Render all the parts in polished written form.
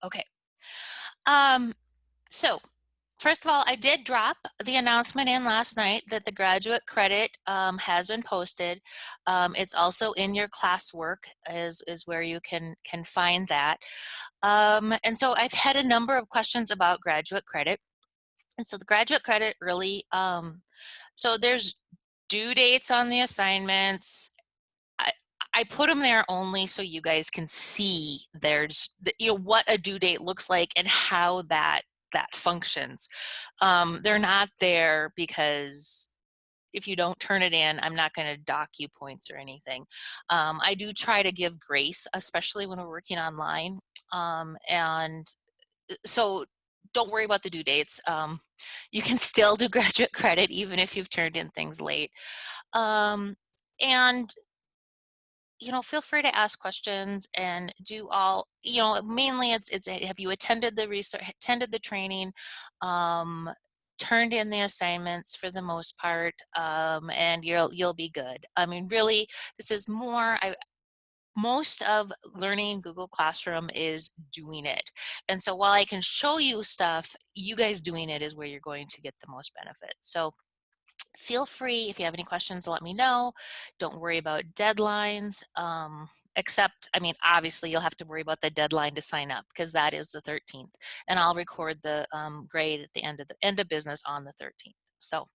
Okay. Um, so first of all, I did drop the announcement in last night that the graduate credit has been posted. It's also in your classwork is where you can find that. And so I've had a number of questions about graduate credit. And so the graduate credit really, so there's due dates on the assignments. I, I put them there only so you guys can see there's, what a due date looks like and how that functions. They're not there because if you don't turn it in, I'm not going to dock you points or anything. I do try to give grace, especially when we're working online. And so don't worry about the due dates. You can still do graduate credit even if you've turned in things late. And feel free to ask questions and do all, mainly it's have you attended the attended the training, turned in the assignments for the most part, and you'll be good. I mean, really, this is more, most of learning Google Classroom is doing it. And so while I can show you stuff, you guys doing it is where you're going to get the most benefit. So feel free, if you have any questions, let me know. Don't worry about deadlines, except, I mean, obviously you'll have to worry about the deadline to sign up because that is the 13th. And I'll record the grade at the end of business on the 13th. So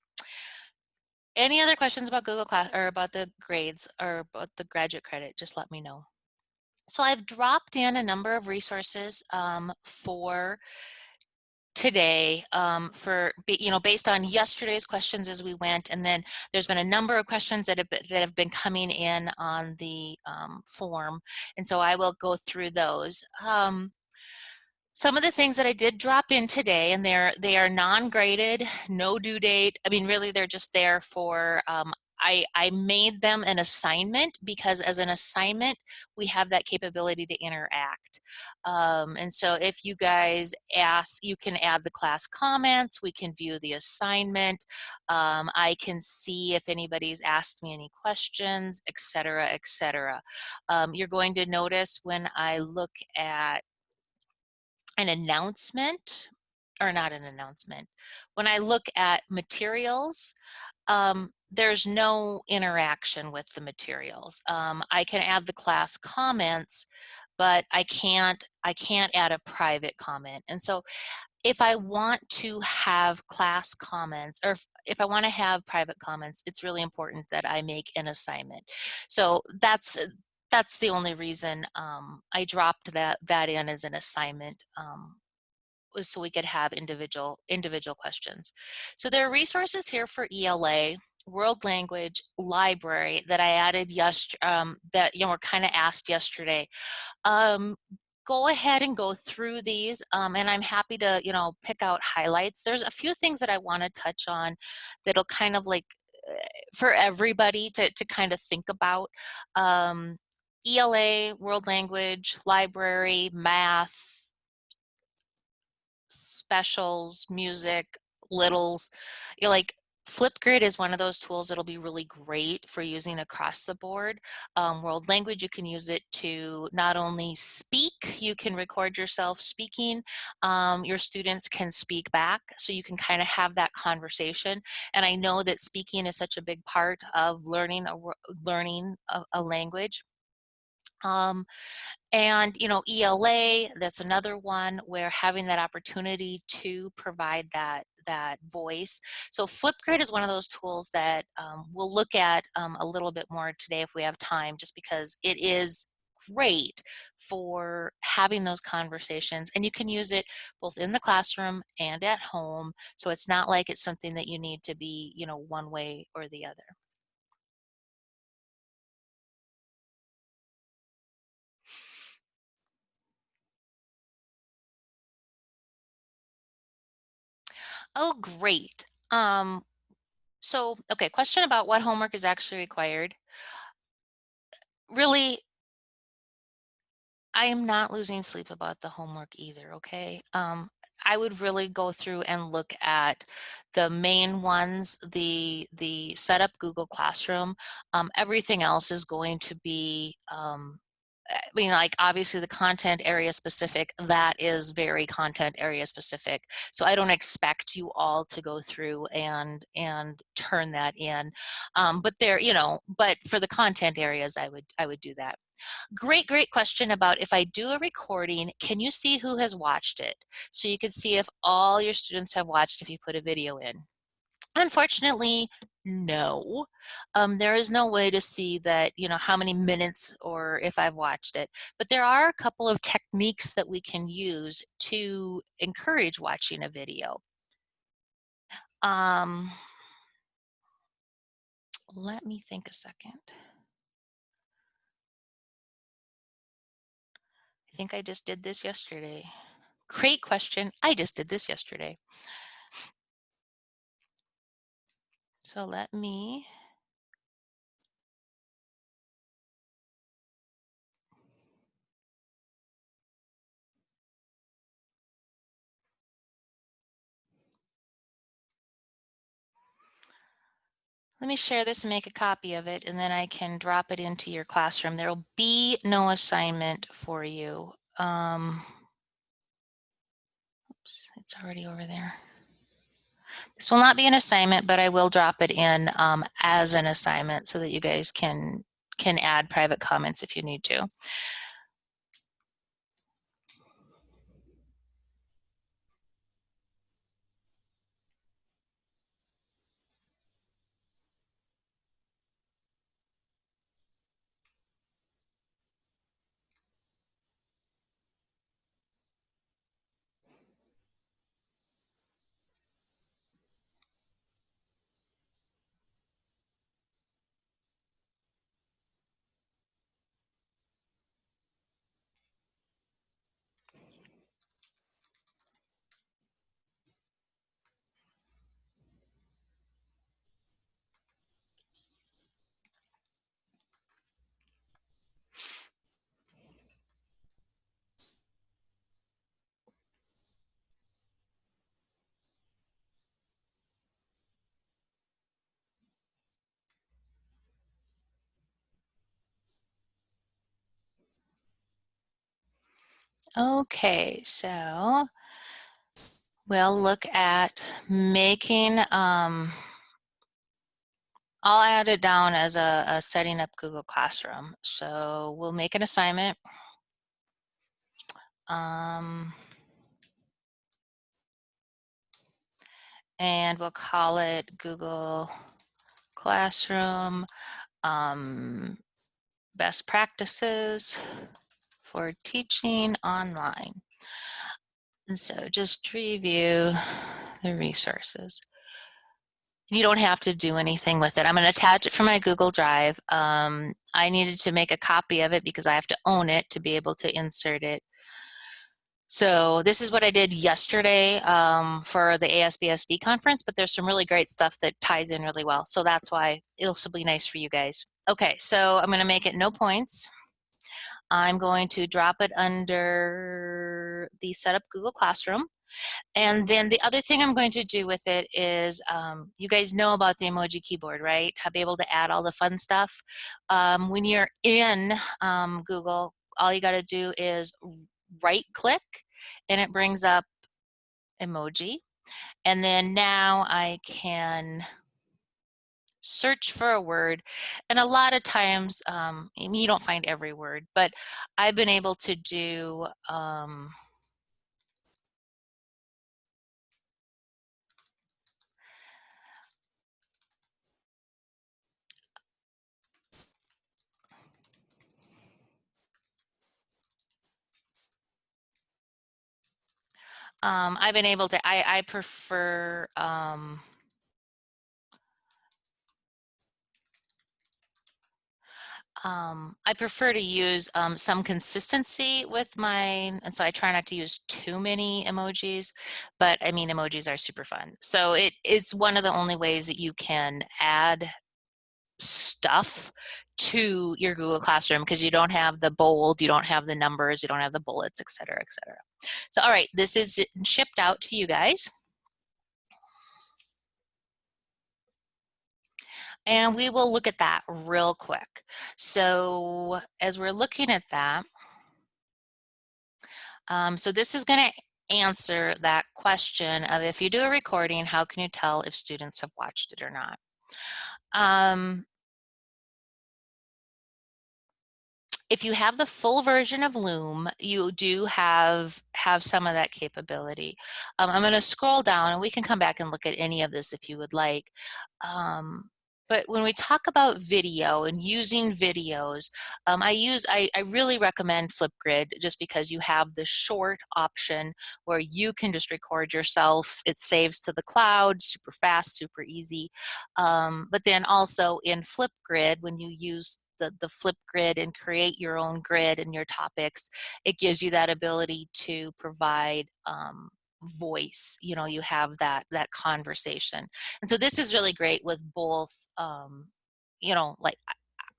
any other questions about Google Class or about the grades or about the graduate credit, just let me know. So I've dropped in a number of resources for today, based on yesterday's questions as we went, and then there's been a number of questions that have been coming in on the form, and so I will go through those. Some of the things that I did drop in today, and they are non-graded, no due date. I mean, really, they're just there for. I made them an assignment because as an assignment, we have that capability to interact. And so if you guys ask, you can add the class comments, we can view the assignment, I can see if anybody's asked me any questions, etc., etc. You're going to notice when I look at an announcement, or not an announcement, when I look at materials, there's no interaction with the materials. I can add the class comments, but I can't add a private comment. And so if I want to have class comments, or if I want to have private comments, it's really important that I make an assignment. So that's the only reason I dropped that in as an assignment, was so we could have individual questions. So there are resources here for ELA, world language, library that I added that were kind of asked yesterday. Go ahead and go through these, and I'm happy to pick out highlights. There's a few things that I want to touch on that'll kind of like for everybody to kind of think about. ELA, world language, library, math, specials, music, littles. Like Flipgrid is one of those tools that'll be really great for using across the board. World language, you can use it to not only speak, you can record yourself speaking. Your students can speak back, so you can kind of have that conversation. And I know that speaking is such a big part of learning a language. And ELA, that's another one where having that opportunity to provide that voice. So Flipgrid is one of those tools that we'll look at a little bit more today if we have time, just because it is great for having those conversations, and you can use it both in the classroom and at home. So it's not like it's something that you need to be one way or the other. Oh, great. Okay, question about what homework is actually required. Really, I am not losing sleep about the homework either, okay? I would really go through and look at the main ones, the setup Google Classroom. Everything else is going to be I mean, like obviously the content area specific, that is very content area specific. So I don't expect you all to go through and turn that in. But there, you know, but for the content areas, I would do that. Great question about if I do a recording, can you see who has watched it? So you can see if all your students have watched if you put a video in. Unfortunately, no. There is no way to see that, you know, how many minutes or if I've watched it. But there are a couple of techniques that we can use to encourage watching a video. Let me think a second. I think I just did this yesterday. Great question. I just did this yesterday. So let me share this and make a copy of it, and then I can drop it into your classroom. There will be no assignment for you. Oops, it's already over there. This will not be an assignment, but I will drop it in as an assignment so that you guys can add private comments if you need to. Okay, so we'll look at making, I'll add it down as a setting up Google Classroom. So we'll make an assignment. And we'll call it Google Classroom best practices for teaching online. And so just review the resources. You don't have to do anything with it. I'm going to attach it from my Google Drive. I needed to make a copy of it because I have to own it to be able to insert it. So this is what I did yesterday for the ASBSD conference, but there's some really great stuff that ties in really well. So that's why it'll still be nice for you guys. Okay, so I'm going to make it no points. I'm going to drop it under the Setup Google Classroom. And then the other thing I'm going to do with it is, you guys know about the emoji keyboard, right? I'll be able to add all the fun stuff. When you're in Google, all you got to do is right click and it brings up emoji. And then now I can search for a word, and a lot of times you don't find every word, but I've been able to do I've been able to, I prefer I prefer to use some consistency with mine, and so I try not to use too many emojis, but I mean, emojis are super fun. So it's one of the only ways that you can add stuff to your Google Classroom because you don't have the bold, you don't have the numbers, you don't have the bullets, et cetera, et cetera. So, all right, this is shipped out to you guys. And we will look at that real quick. So as we're looking at that, so this is going to answer that question of if you do a recording, how can you tell if students have watched it or not? If you have the full version of Loom, you do have some of that capability. I'm going to scroll down and we can come back and look at any of this if you would like. But when we talk about video and using videos, I really recommend Flipgrid just because you have the short option where you can just record yourself. It saves to the cloud, super fast, super easy. But then also in Flipgrid, when you use the flip grid and create your own grid and your topics, it gives you that ability to provide voice. You have that conversation. And so this is really great with both, like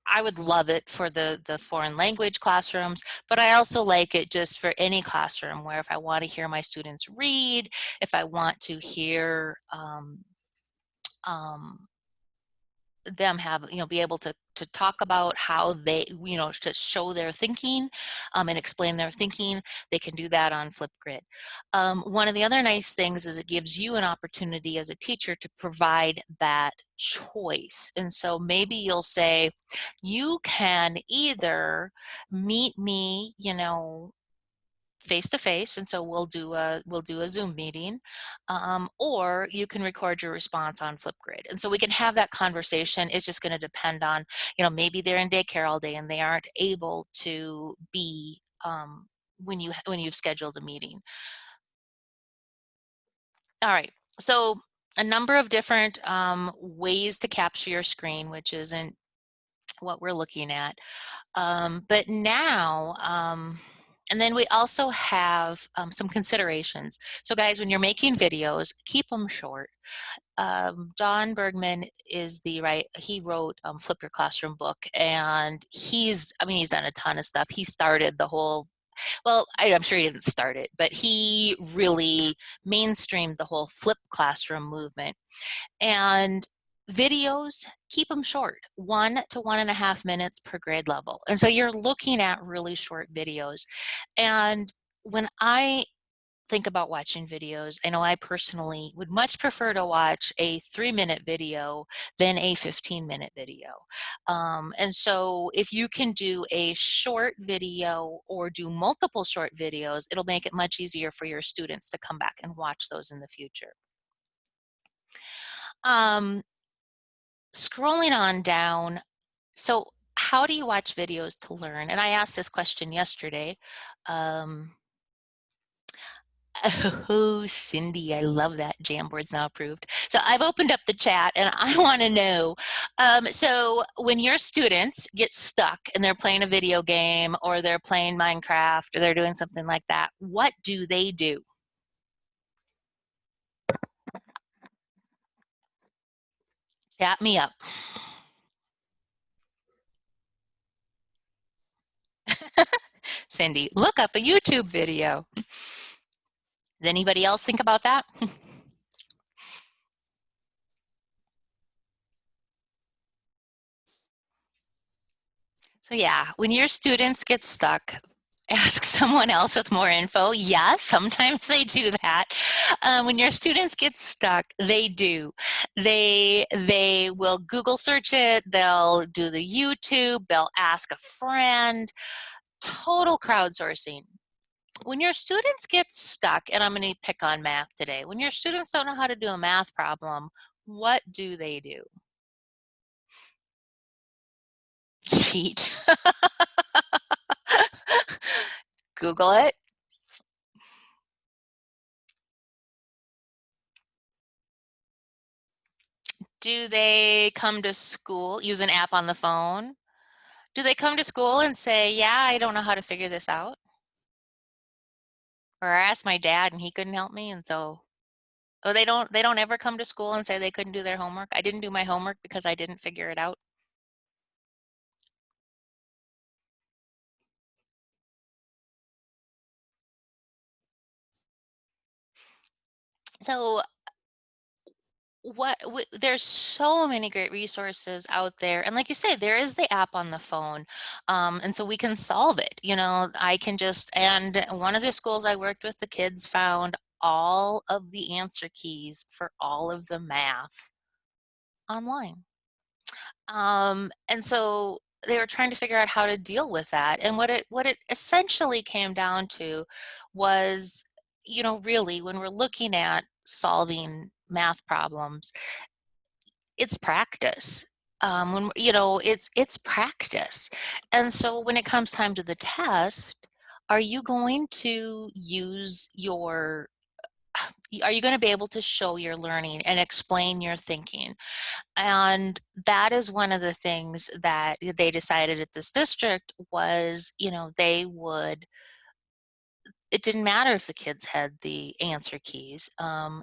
I would love it for the foreign language classrooms, but I also like it just for any classroom where if I want to hear my students read, if I want to hear um, them have, be able to talk about how they, to show their thinking and explain their thinking, they can do that on Flipgrid. One of the other nice things is it gives you an opportunity as a teacher to provide that choice. And so maybe you'll say, you can either meet me, face to face, and so we'll do a Zoom meeting, or you can record your response on Flipgrid, and so we can have that conversation. It's just going to depend on, maybe they're in daycare all day and they aren't able to be when you've scheduled a meeting. All right, so a number of different ways to capture your screen, which isn't what we're looking at. But now, and then we also have some considerations. So guys, when you're making videos, keep them short. John Bergman he wrote Flip Your Classroom book, and he's done a ton of stuff. He started the whole, well, I'm sure he didn't start it, but he really mainstreamed the whole flip classroom movement. And videos, keep them short, 1 to 1.5 minutes per grade level. And so you're looking at really short videos. And when I think about watching videos, I know I personally would much prefer to watch a 3-minute video than a 15-minute video. And so if you can do a short video or do multiple short videos, it'll make it much easier for your students to come back and watch those in the future. Scrolling on down, so how do you watch videos to learn? And I asked this question yesterday. Oh, Cindy, I love that. Jamboard's now approved. So I've opened up the chat and I want to know, so when your students get stuck and they're playing a video game or they're playing Minecraft or they're doing something like that, what do they do? Chat me up. Cindy, look up a YouTube video. Does anybody else think about that? So yeah, when your students get stuck, ask someone else with more info. Yes, sometimes they do that. When your students get stuck, they do. They will Google search it. They'll do the YouTube. They'll ask a friend. Total crowdsourcing. When your students get stuck, and I'm going to pick on math today, when your students don't know how to do a math problem, what do they do? Cheat. Google it. Do they come to school, use an app on the phone? Do they come to school and say, yeah, I don't know how to figure this out? Or I asked my dad and he couldn't help me, and so, oh, they don't ever come to school and say they couldn't do their homework. I didn't do my homework because I didn't figure it out. So there's so many great resources out there, and like you say, there is the app on the phone, and so we can solve it. I can just, and one of the schools I worked with, the kids found all of the answer keys for all of the math online. And so they were trying to figure out how to deal with that. And what it essentially came down to was, really when we're looking at solving math problems, it's practice. It's practice. And so when it comes time to the test, are you going to use your are you going to be able to show your learning and explain your thinking? And that is one of the things that they decided at this district was, it didn't matter if the kids had the answer keys.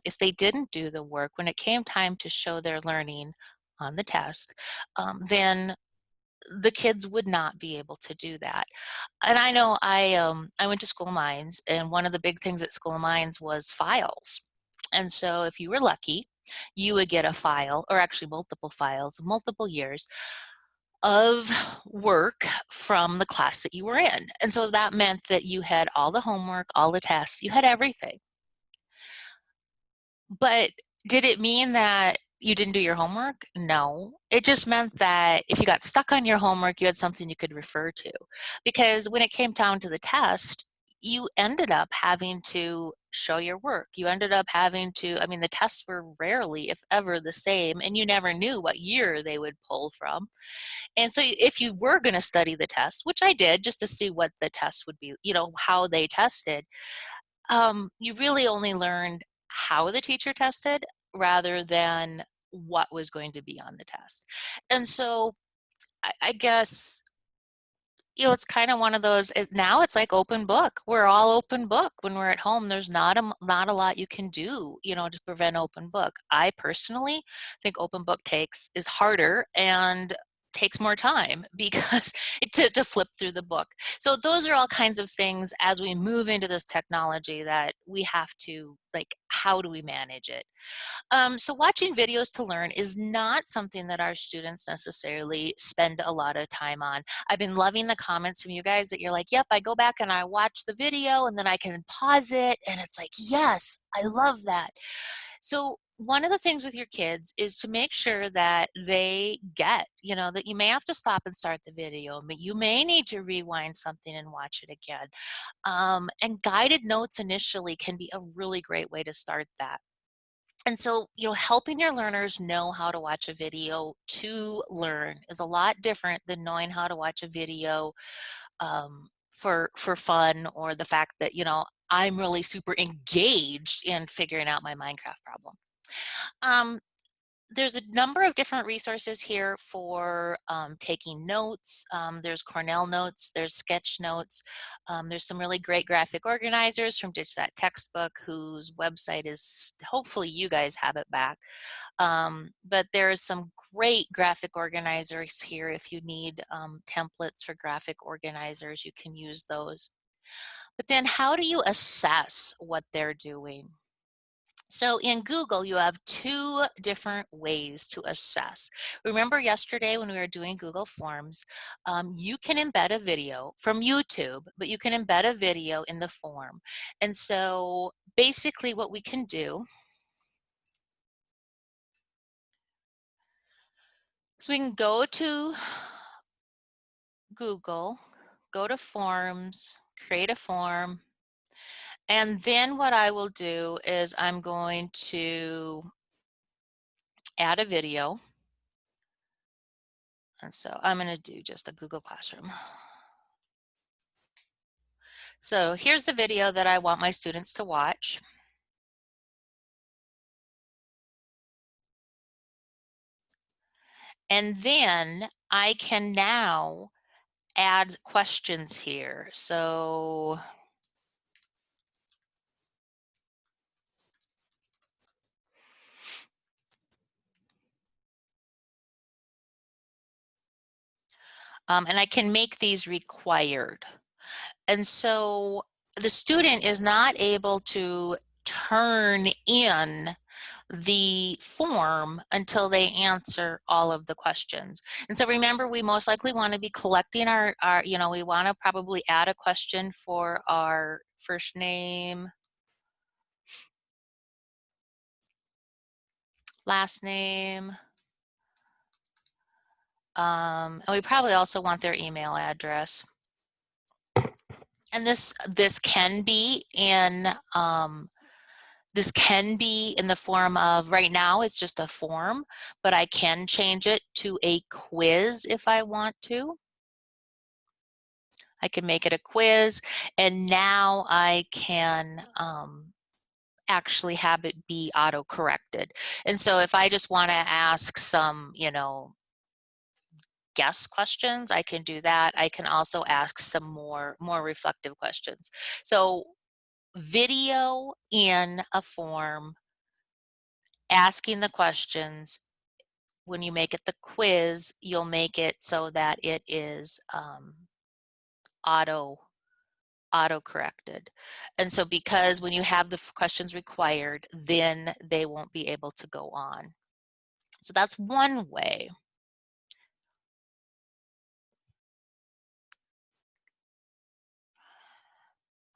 If they didn't do the work, when it came time to show their learning on the test, then the kids would not be able to do that. And I know I went to School of Mines, and one of the big things at School of Mines was files. And so if you were lucky, you would get a file, or actually multiple files, multiple years of work from the class that you were in. And so that meant that you had all the homework, all the tests, you had everything. But did it mean that you didn't do your homework? No. It just meant that if you got stuck on your homework, you had something you could refer to. Because when it came down to the test, you ended up having to show your work. You ended up having to, I mean, the tests were rarely, if ever, the same, and you never knew what year they would pull from. And so if you were going to study the test, which I did just to see what the test would be, how they tested, you really only learned how the teacher tested rather than what was going to be on the test. And so I guess, it's kind of one of those, now it's like open book. We're all open book. When we're at home, there's not a lot you can do, to prevent open book. I personally think open book is harder and takes more time because to flip through the book. So those are all kinds of things as we move into this technology that we have to, like, how do we manage it? So watching videos to learn is not something that our students necessarily spend a lot of time on. I've been loving the comments from you guys that you're like, yep, I go back and I watch the video and then I can pause it. And it's like, yes, I love that. So one of the things with your kids is to make sure that they get, that you may have to stop and start the video, but you may need to rewind something and watch it again. And guided notes initially can be a really great way to start that. And so, helping your learners know how to watch a video to learn is a lot different than knowing how to watch a video for fun, or the fact that, I'm really super engaged in figuring out my Minecraft problem. Um, there's a number of different resources here for taking notes. There's Cornell Notes, there's Sketch Notes. There's some really great graphic organizers from Ditch That Textbook, whose website is, hopefully you guys have it back. But there's some great graphic organizers here. If you need templates for graphic organizers, you can use those. But then how do you assess what they're doing? So in Google, you have two different ways to assess. Remember yesterday when we were doing Google Forms, you can embed a video from YouTube, but you can embed a video in the form. And so basically what we can do is we can go to Google, go to Forms, create a form, and then what I will do is I'm going to add a video. And so I'm going to do just a Google Classroom. So here's the video that I want my students to watch. And then I can now add questions here. So and I can make these required. And so the student is not able to turn in the form until they answer all of the questions. And so remember, we most likely want to be collecting our we want to probably add a question for our first name, last name, and we probably also want their email address. And this can be in the form of, right now it's just a form, but I can change it to a quiz if I want to. I can make it a quiz, and now I can actually have it be auto-corrected. And so if I just want to ask some, guess questions, I can do that. I can also ask some more reflective questions. So video in a form, asking the questions. When you make it the quiz, you'll make it so that it is auto-corrected. And so because when you have the questions required, then they won't be able to go on. So that's one way.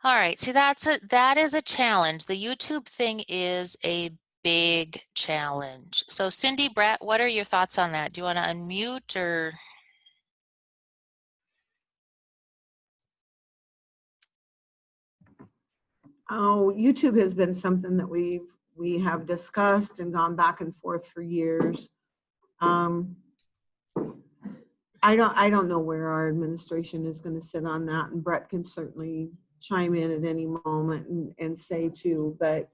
All right, see, that is a challenge. The YouTube thing is a big challenge. So Cindy, Brett, what are your thoughts on that? Do you want to unmute or? Oh, YouTube has been something that we have discussed and gone back and forth for years. I don't know where our administration is going to sit on that, and Brett can certainly chime in at any moment and say too, but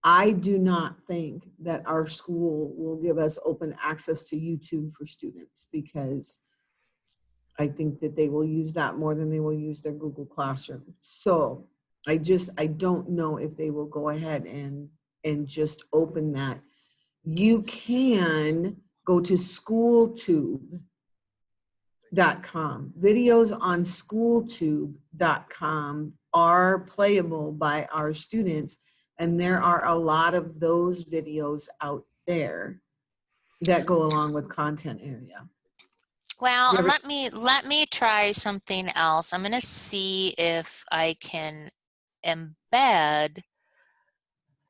I do not think that our school will give us open access to YouTube for students, because I think that they will use that more than they will use their Google Classroom. So I don't know if they will go ahead and just open that. You can go to schooltube.com. Videos on schooltube.com are playable by our students, and there are a lot of those videos out there that go along with content area. Well, let me try something else. I'm going to see if I can embed,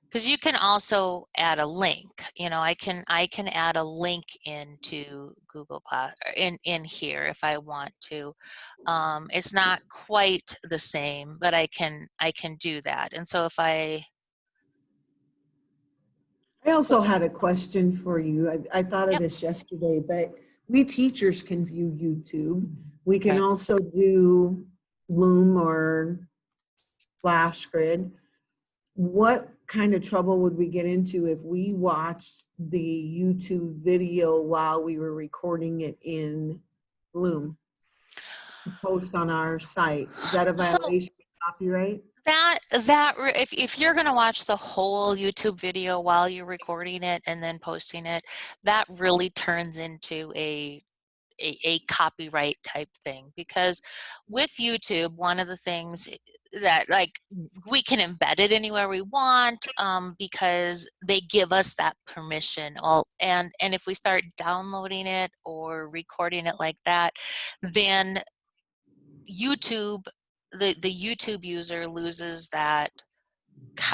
because you can also add a link. I can add a link into Google Class in here if I want to. It's not quite the same, but I can do that. And so if I also had a question for you. I thought of this yesterday, but we teachers can view YouTube. We can also do Loom or Flashgrid. What kind of trouble would we get into if we watched the YouTube video while we were recording it in Loom to post on our site? Is that a violation of copyright? If you're going to watch the whole YouTube video while you're recording it and then posting it, that really turns into a copyright type thing. Because with YouTube, one of the things that, like, we can embed it anywhere we want, because they give us that permission. And if we start downloading it or recording it like that, then YouTube, the YouTube user loses that,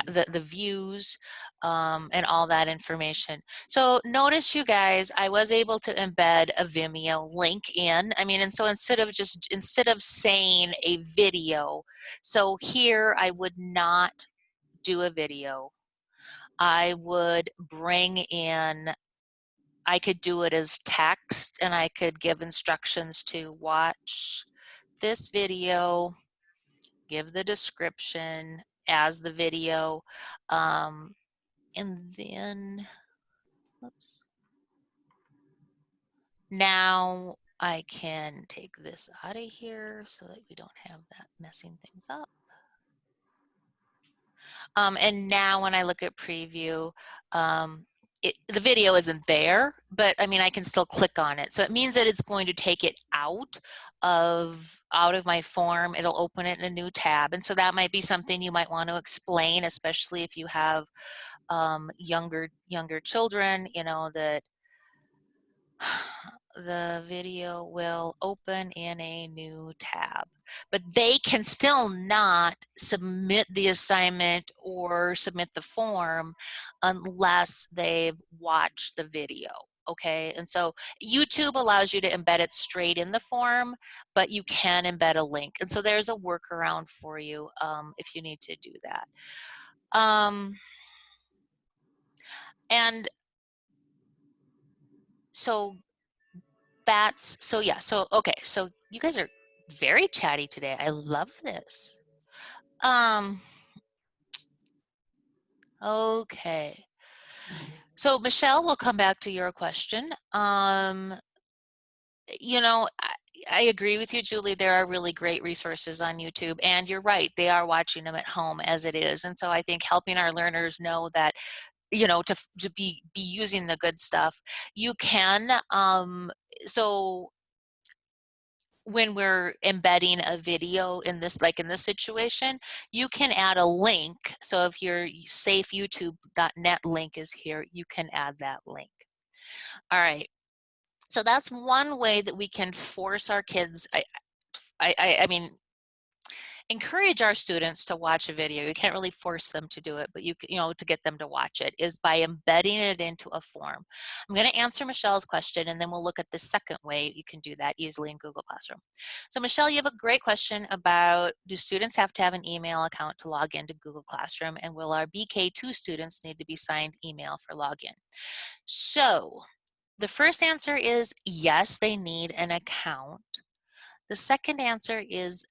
the views, and all that information. So notice, you guys, I was able to embed a Vimeo link in. And so instead of saying a video, so here I would not do a video. I would bring in, I could do it as text, and I could give instructions to watch this video, give the description as the video, and then, oops. Now I can take this out of here so that we don't have that messing things up. And now when I look at preview, the video isn't there, but I mean, I can still click on it. So it means that it's going to take it out of my form. It'll open it in a new tab. And so that might be something you might want to explain, especially if you have younger children, you know, that the video will open in a new tab, but they can still not submit the assignment or submit the form unless they've watched the video. Okay, and so YouTube allows you to embed it straight in the form, but you can embed a link. And so there's a workaround for you if you need to do that. And so okay, so you guys are very chatty today. I love this. Okay. So Michelle, we'll come back to your question. You know, I agree with you, Julie. There are really great resources on YouTube, and you're right, they are watching them at home as it is. And so I think helping our learners know that, you know, to be using the good stuff. You can, so when we're embedding a video in this, like in this situation, you can add a link. So if your safe youtube.net link is here, you can add that link. All right. So that's one way that we can force our kids. I mean, encourage our students to watch a video. You can't really force them to do it, but you know, to get them to watch it is by embedding it into a form. I'm going to answer Michelle's question, and then we'll look at the second way you can do that easily in Google Classroom. So Michelle, you have a great question about, do students have to have an email account to log into Google Classroom, and will our BK2 students need to be signed email for login? So the first answer is yes, they need an account. The second answer is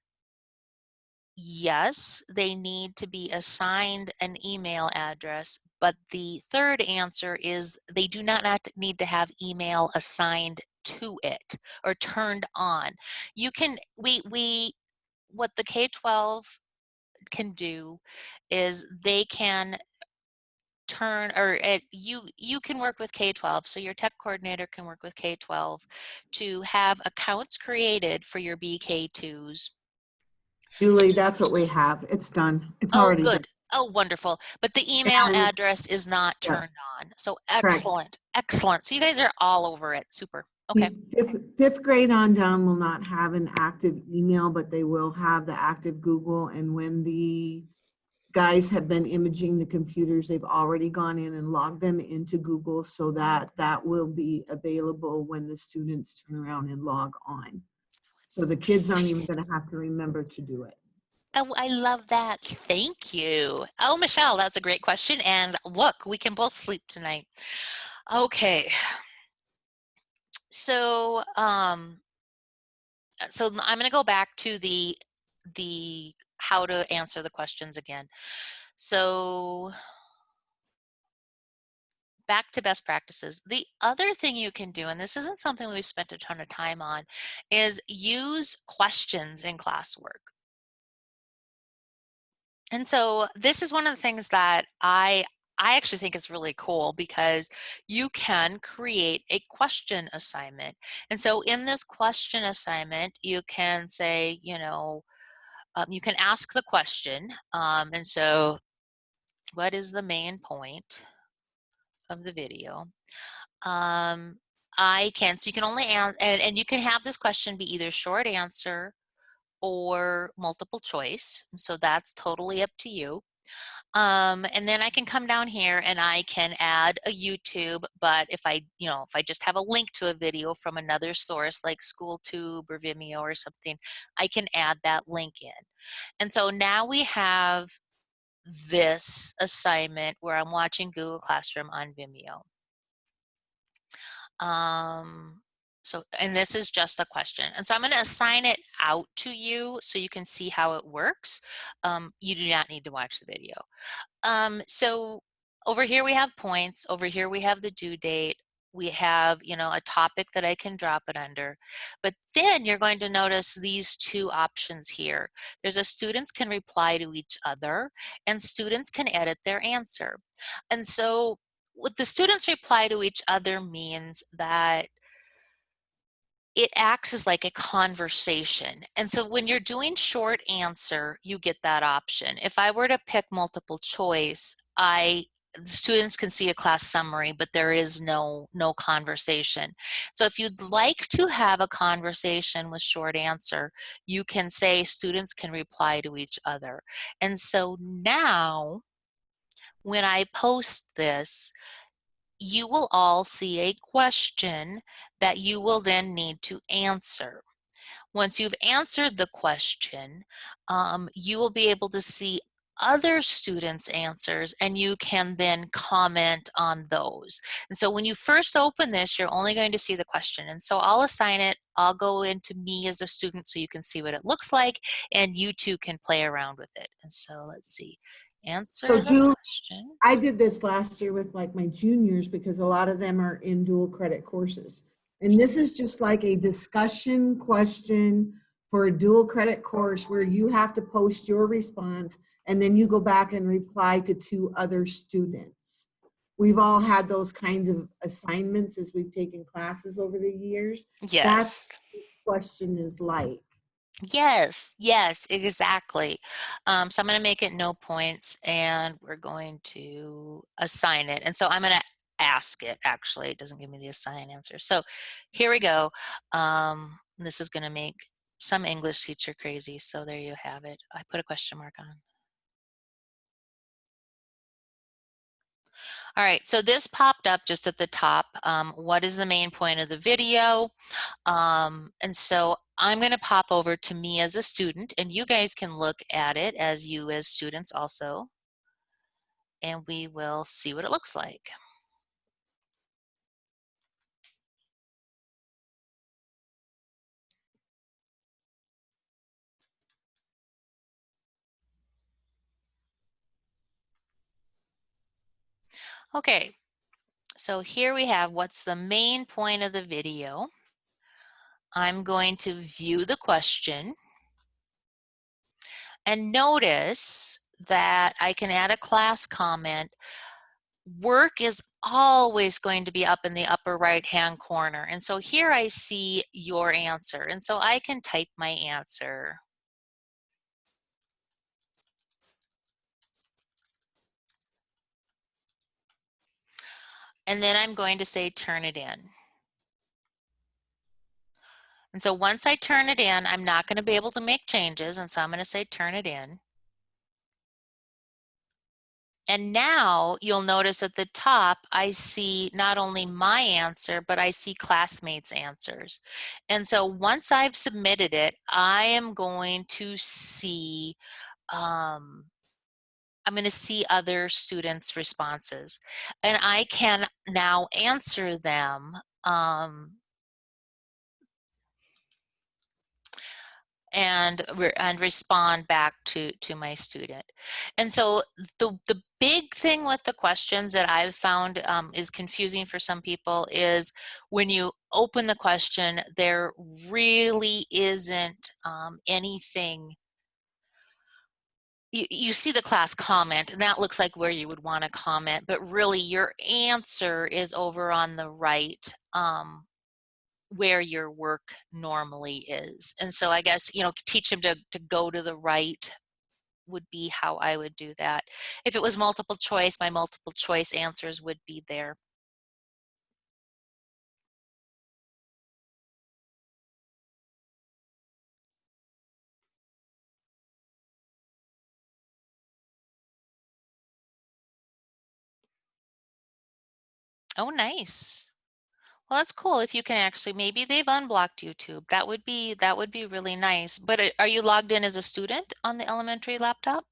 yes, they need to be assigned an email address, but the third answer is they do not need to have email assigned to it or turned on. You can, what the K-12 can do is they can turn, or you can work with K-12, so your tech coordinator can work with K-12 to have accounts created for your BK2s. Julie, that's what we have. It's done. It's Oh, already done. good. Oh, wonderful. But the email And address is not yeah, turned on. So correct. excellent, excellent. So you guys are all over it. Super. Okay. Fifth grade on down will not have an active email, but they will have the active Google. And when the guys have been imaging the computers, they've already gone in and logged them into Google, so that that will be available when the students turn around and log on. So the kids aren't even going to have to remember to do it. Oh, I love that. Thank you. Oh, Michelle, that's a great question. And look, we can both sleep tonight. Okay. So, so I'm going to go back to the how to answer the questions again. So back to best practices. The other thing you can do, and this isn't something we've spent a ton of time on, is use questions in classwork. And so this is one of the things that I actually think is really cool, because you can create a question assignment. And so in this question assignment, you can say, you know, you can ask the question. And so what is the main point of the video? So you can only answer, and you can have this question be either short answer or multiple choice. So that's totally up to you. And then I can come down here and I can add a YouTube, but if I just have a link to a video from another source like SchoolTube or Vimeo or something, I can add that link in. And so now we have this assignment where I'm watching Google Classroom on Vimeo. And this is just a question. And so I'm going to assign it out to you so you can see how it works. You do not need to watch the video. So over here we have points. Over here we have the due date. We have, you know, a topic that I can drop it under. But then you're going to notice these two options here. There's a students can reply to each other, and students can edit their answer. And so what the students reply to each other means that it acts as like a conversation. And so when you're doing short answer, you get that option. If I were to pick multiple choice, students can see a class summary, but there is no conversation. So if you'd like to have a conversation with short answer, you can say students can reply to each other. And so now when I post this, you will all see a question that you will then need to answer. Once you've answered the question, you will be able to see other students' answers and you can then comment on those. And so when you first open this, you're only going to see the question. And so I'll assign it, I'll go into me as a student so you can see what it looks like and you too can play around with it. And so let's see, So answer the Julie, question. I did this last year with like my juniors because a lot of them are in dual credit courses. And this is just like a discussion question for a dual credit course where you have to post your response and then you go back and reply to 2 other students. We've all had those kinds of assignments as we've taken classes over the years. That's Yes. what this question is like. Yes, yes, exactly. So I'm going to make it no points and we're going to assign it. And so I'm going to ask it, actually. It doesn't give me the assign answer. So here we go. This is going to make some English teacher crazy. So there you have it. I put a question mark on. All right, so this popped up just at the top. What is the main point of the video? And so I'm going to pop over to me as a student, and you guys can look at it as you as students also, and we will see what it looks like. Okay, so here we have what's the main point of the video. I'm going to view the question and notice that I can add a class comment. Work is always going to be up in the upper right hand corner. And so here I see your answer. And so I can type my answer. And then I'm going to say turn it in. And so once I turn it in, I'm not going to be able to make changes. And so I'm going to say turn it in. And now you'll notice at the top, I see not only my answer, but I see classmates' answers. And so once I've submitted it, I am going to see other students' responses. And I can now answer them and respond back to my student. And so the big thing with the questions that I've found is confusing for some people is when you open the question, there really isn't anything. You see the class comment, and that looks like where you would want to comment, but really your answer is over on the right, where your work normally is. And so I guess, teach them to go to the right would be how I would do that. If it was multiple choice, my multiple choice answers would be there. Oh, nice. Well, that's cool. If you can actually, maybe they've unblocked YouTube. That would be really nice. But are you logged in as a student on the elementary laptop?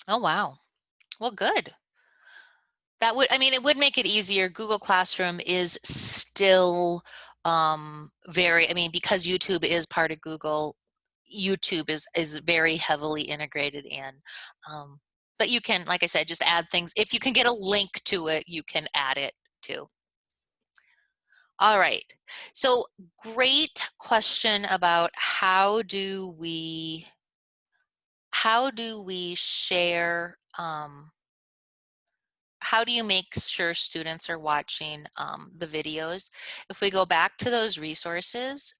Oh, wow. Well, good. That would, it would make it easier. Google Classroom is still because YouTube is part of Google, YouTube is very heavily integrated in. But you can, like I said, just add things. If you can get a link to it, you can add it too. All right. So great question about how do we share, how do you make sure students are watching the videos? If we go back to those resources,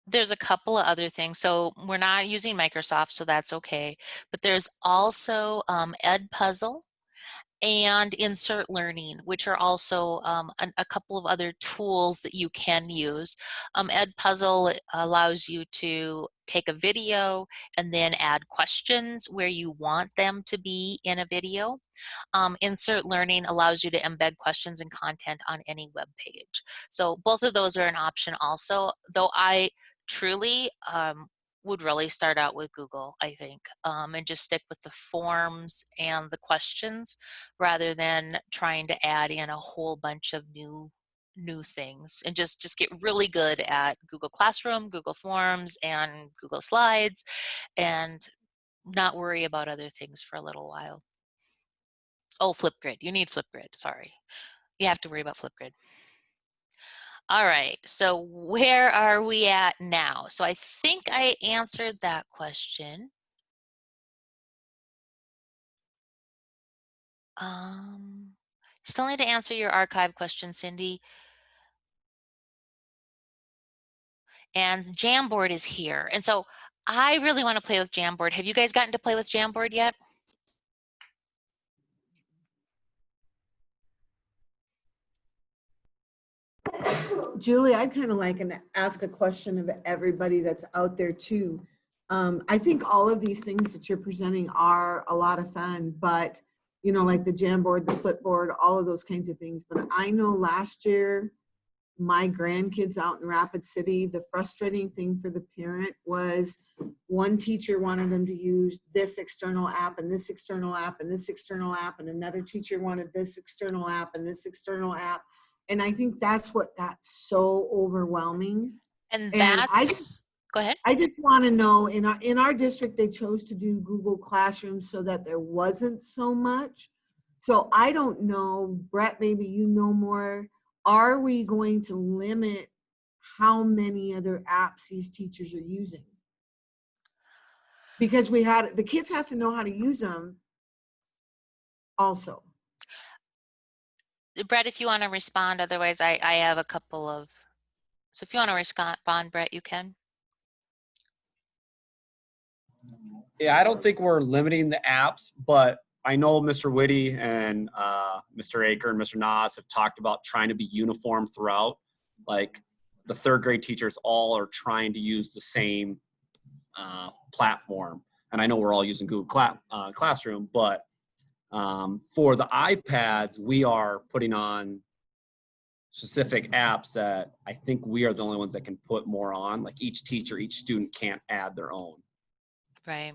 there's a couple of other things. So we're not using Microsoft, so that's okay. But there's also Edpuzzle and Insert Learning, which are also a couple of other tools that you can use. Edpuzzle allows you to take a video and then add questions where you want them to be in a video. Insert Learning allows you to embed questions and content on any web page. So both of those are an option also, though I truly would really start out with Google, I think, and just stick with the forms and the questions rather than trying to add in a whole bunch of new things, and just get really good at Google Classroom, Google Forms, and Google Slides, and not worry about other things for a little while. Oh, Flipgrid. You need Flipgrid. Sorry. You have to worry about Flipgrid. All right. So where are we at now? So I think I answered that question. Still need to answer your archive question, Cindy. And Jamboard is here. And so I really want to play with Jamboard. Have you guys gotten to play with Jamboard yet? Julie, I'd kind of like to ask a question of everybody that's out there too. I think all of these things that you're presenting are a lot of fun, but you know, like the Jamboard, the Flipboard, all of those kinds of things. But I know last year, my grandkids out in Rapid City, the frustrating thing for the parent was one teacher wanted them to use this external app and this external app and this external app, and another teacher wanted this external app and this external app. And I think that's what got so overwhelming. And And go ahead. I just want to know, in our district, they chose to do Google Classroom so that there wasn't so much. So I don't know, Brett, maybe you know more. Are we going to limit how many other apps these teachers are using? Because the kids have to know how to use them also. Brett, if you want to respond, otherwise I have a couple of, so if you want to respond, Brett, you can. Yeah, I don't think we're limiting the apps, but I know Mr. Whitty and Mr. Aker and Mr. Nas have talked about trying to be uniform throughout. Like the third grade teachers all are trying to use the same platform. And I know we're all using Google Classroom, but for the iPads, we are putting on specific apps that I think we are the only ones that can put more on. Like each teacher, each student can't add their own. Right.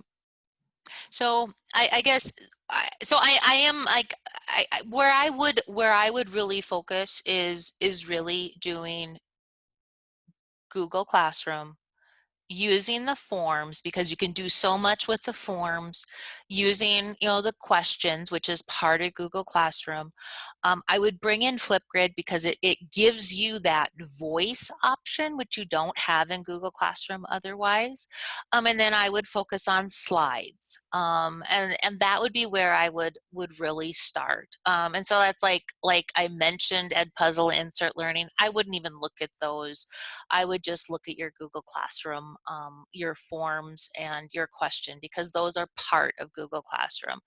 So I guess I am like where I would really focus is really doing Google Classroom, using the forms because you can do so much with the forms, using the questions, which is part of Google Classroom. I would bring in Flipgrid because it gives you that voice option, which you don't have in Google Classroom otherwise. And then I would focus on slides, and that would be where I would really start. And so that's like I mentioned, Edpuzzle, Insert Learning. I wouldn't even look at those. I would just look at your Google Classroom, your forms, and your question, because those are part of Google Classroom.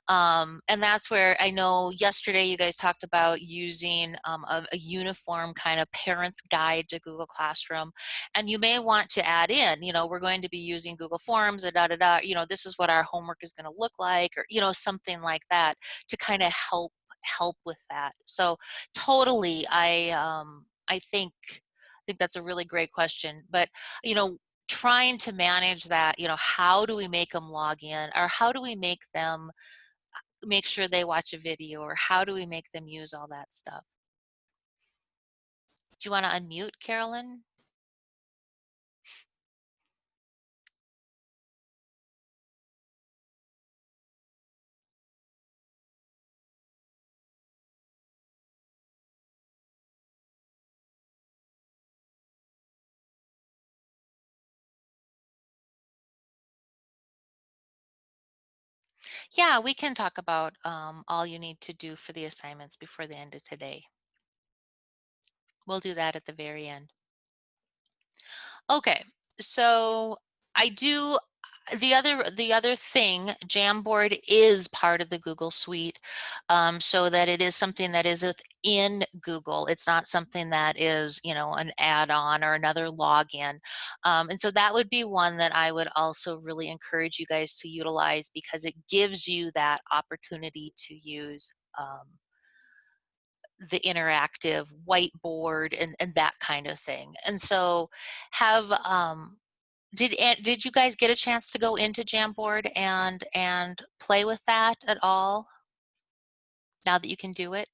And that's where I know yesterday you guys talked about using a uniform kind of parent's guide to Google Classroom. And you may want to add in, we're going to be using Google Forms, or this is what our homework is going to look like, or, something like that to kind of help with that. So totally, I think that's a really great question. But, trying to manage that, how do we make them log in, or how do we make them make sure they watch a video, or how do we make them use all that stuff? Do you want to unmute, Carolyn? Yeah, we can talk about all you need to do for the assignments before the end of today. We'll do that at the very end. Okay, so I do the other thing, Jamboard is part of the Google Suite, so that it is something that is within Google. It's not something that is, you know, an add-on or another login. And so that would be one that I would also really encourage you guys to utilize because it gives you that opportunity to use the interactive whiteboard and that kind of thing. And so have did you guys get a chance to go into Jamboard and play with that at all now that you can do it?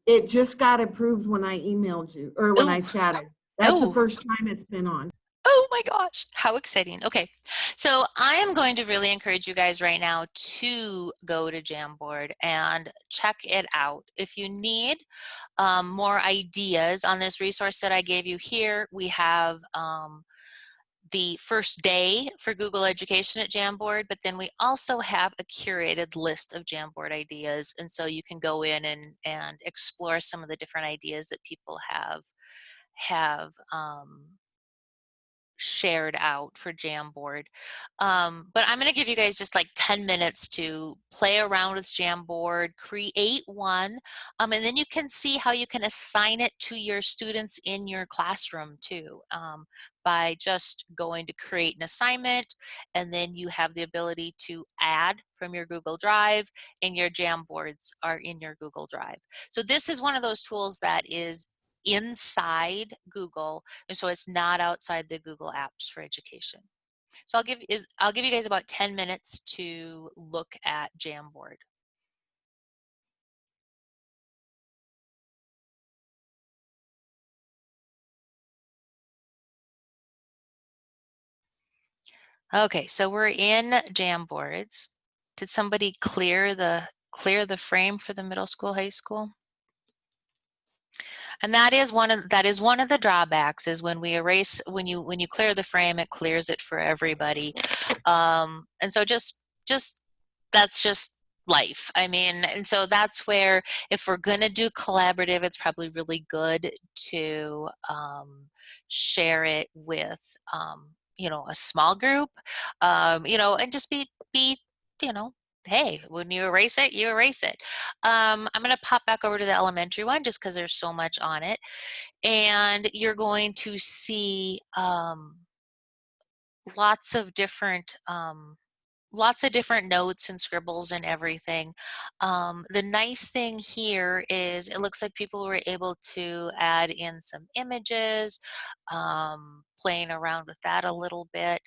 It just got approved when I emailed you or when I Oh, chatted. That's the oh, first time it's been on. oh my gosh, how exciting. Okay, so I am going to really encourage you guys right now to go to Jamboard and check it out. If you need more ideas on this resource that I gave you here, we have the first day for Google Education at Jamboard, but then we also have a curated list of Jamboard ideas. And so you can go in and explore some of the different ideas that people have shared out for Jamboard. But I'm going to give you guys just like 10 minutes to play around with Jamboard, create one, and then you can see how you can assign it to your students in your classroom too, by just going to create an assignment, and then you have the ability to add from your Google Drive, and your Jamboards are in your Google Drive. So this is one of those tools that is inside Google, and so it's not outside the Google apps for education. So I'll give you guys about 10 minutes to look at Jamboard. Okay, so we're in Jamboards. Did somebody clear the frame for the middle school, high school? And that is one of the drawbacks is when we erase when you clear the frame, it clears it for everybody. And so just that's just life. I mean, and so that's where if we're gonna do collaborative, it's probably really good to share it with you know, a small group, you know, and just be you know, hey, when you erase it, you erase it. I'm going to pop back over to the elementary one just because there's so much on it. And you're going to see lots of different notes and scribbles and everything. The nice thing here is it looks like people were able to add in some images, playing around with that a little bit.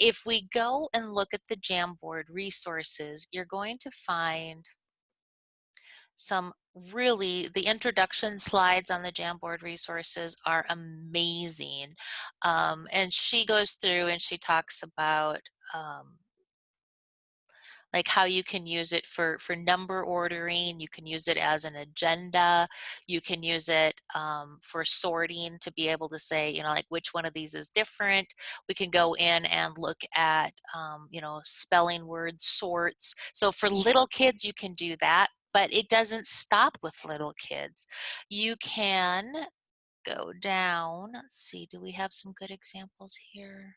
If we go and look at the Jamboard resources, you're going to find some the introduction slides on the Jamboard resources are amazing. And she goes through and she talks about like how you can use it for number ordering. You can use it as an agenda. You can use it for sorting to be able to say, you know, like which one of these is different. We can go in and look at, you know, spelling word sorts. So for little kids, you can do that, but it doesn't stop with little kids. You can go down. Let's see, do we have some good examples here?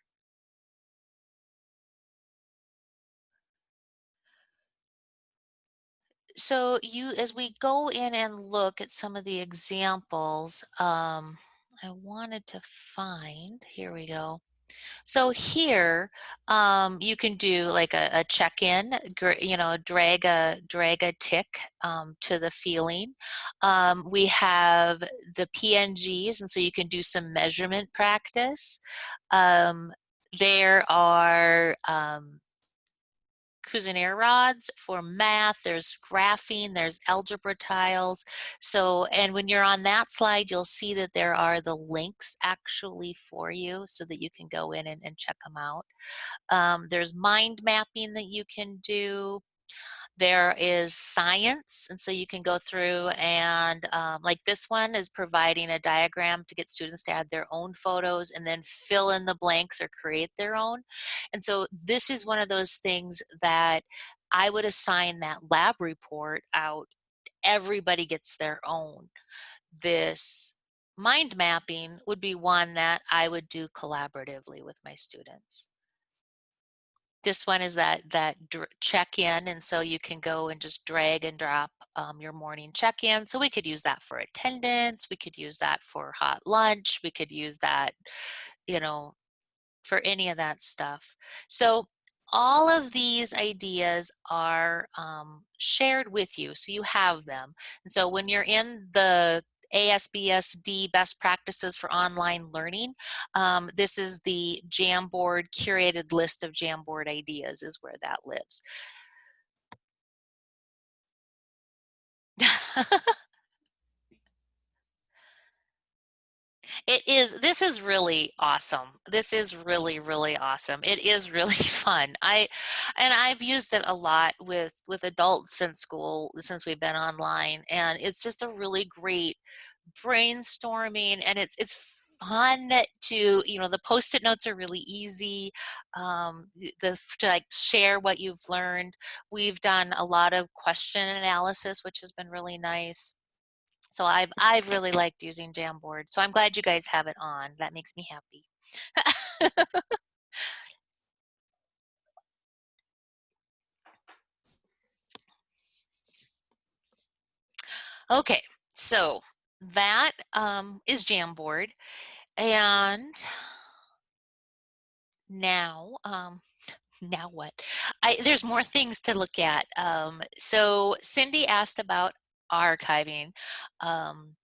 So as we go in and look at some of the examples, I wanted to find, here we go. So here, you can do like a check-in, you know, drag a tick to the feeling. We have the PNGs, and so you can do some measurement practice. There are Cuisenaire rods for math, there's graphing, there's algebra tiles. So, and when you're on that slide, you'll see that there are the links actually for you so that you can go in and check them out. There's mind mapping that you can do. There is science, and so you can go through and like this one is providing a diagram to get students to add their own photos and then fill in the blanks or create their own. And so this is one of those things that I would assign that lab report out. Everybody gets their own. This mind mapping would be one that I would do collaboratively with my students. This one is that check-in, and so you can go and just drag and drop your morning check-in. So we could use that for attendance, we could use that for hot lunch, we could use that, you know, for any of that stuff. So all of these ideas are shared with you, so you have them. And so when you're in the ASBSD best practices for online learning, this is the Jamboard curated list of Jamboard ideas is where that lives. This is really awesome. This is really, really awesome. It is really fun. I've used it a lot with adults in school since we've been online, and it's just a really great brainstorming, and it's fun to, you know, the post-it notes are really easy to like share what you've learned. We've done a lot of question analysis, which has been really nice. So I've really liked using Jamboard. So I'm glad you guys have it on. That makes me happy. Okay, so that is Jamboard. And now, now what? There's more things to look at. So Cindy asked about archiving. And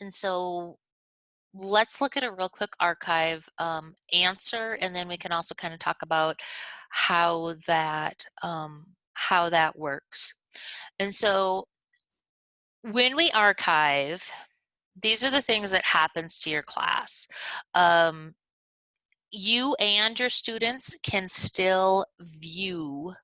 so let's look at a real quick archive answer, and then we can also kind of talk about how that works. And so when we archive, these are the things that happens to your class. You and your students can still view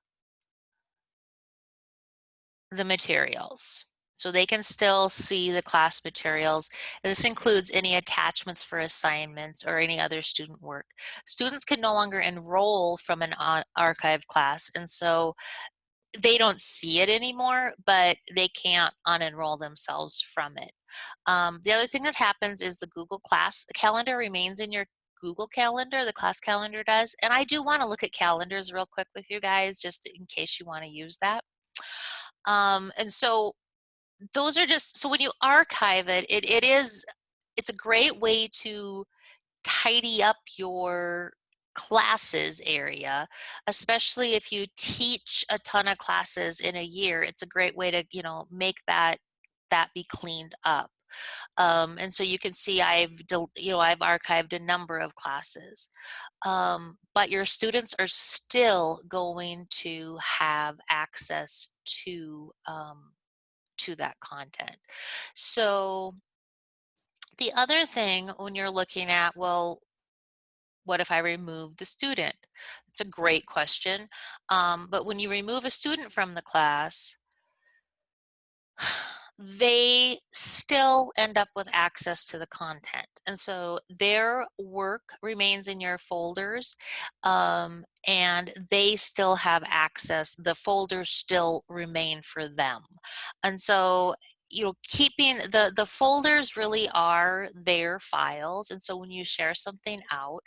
the materials. So they can still see the class materials. This includes any attachments for assignments or any other student work. Students can no longer enroll from an archived class, and so they don't see it anymore, but they can't unenroll themselves from it. The other thing that happens is the Google Class calendar remains in your Google Calendar, the class calendar does. And I do want to look at calendars real quick with you guys, just in case you want to use that. And so those are just, so when you archive it, it's a great way to tidy up your classes area, especially if you teach a ton of classes in a year. It's a great way to, you know, make that be cleaned up. And so you can see I've archived a number of classes, but your students are still going to have access to that content. So the other thing when you're looking at, well, what if I remove the student? It's a great question. But when you remove a student from the class, they still end up with access to the content. And so their work remains in your folders, and they still have access. The folders still remain for them. And so, you know, keeping the folders really are their files. And so when you share something out,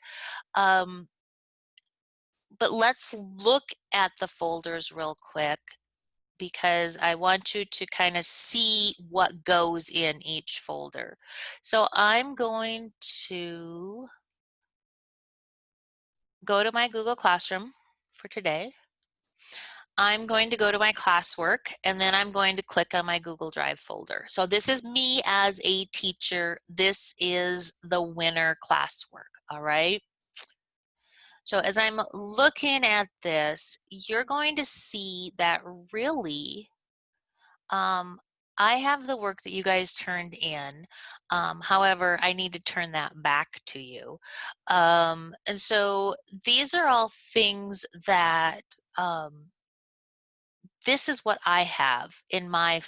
but let's look at the folders real quick, because I want you to kind of see what goes in each folder. So I'm going to go to my Google Classroom for today. I'm going to go to my classwork, and then I'm going to click on my Google Drive folder. So this is me as a teacher. This is the winner classwork, all right? So as I'm looking at this, you're going to see that really I have the work that you guys turned in. However, I need to turn that back to you. And so these are all things that this is what I have in my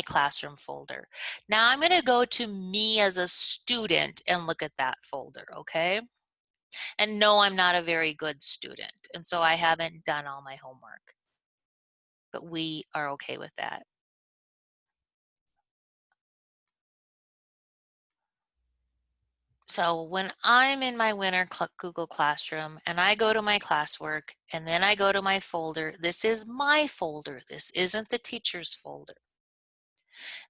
classroom folder. Now I'm going to go to me as a student and look at that folder, okay? And no, I'm not a very good student, and so I haven't done all my homework. But we are okay with that. So when I'm in my winter Google Classroom and I go to my classwork and then I go to my folder, this is my folder. This isn't the teacher's folder.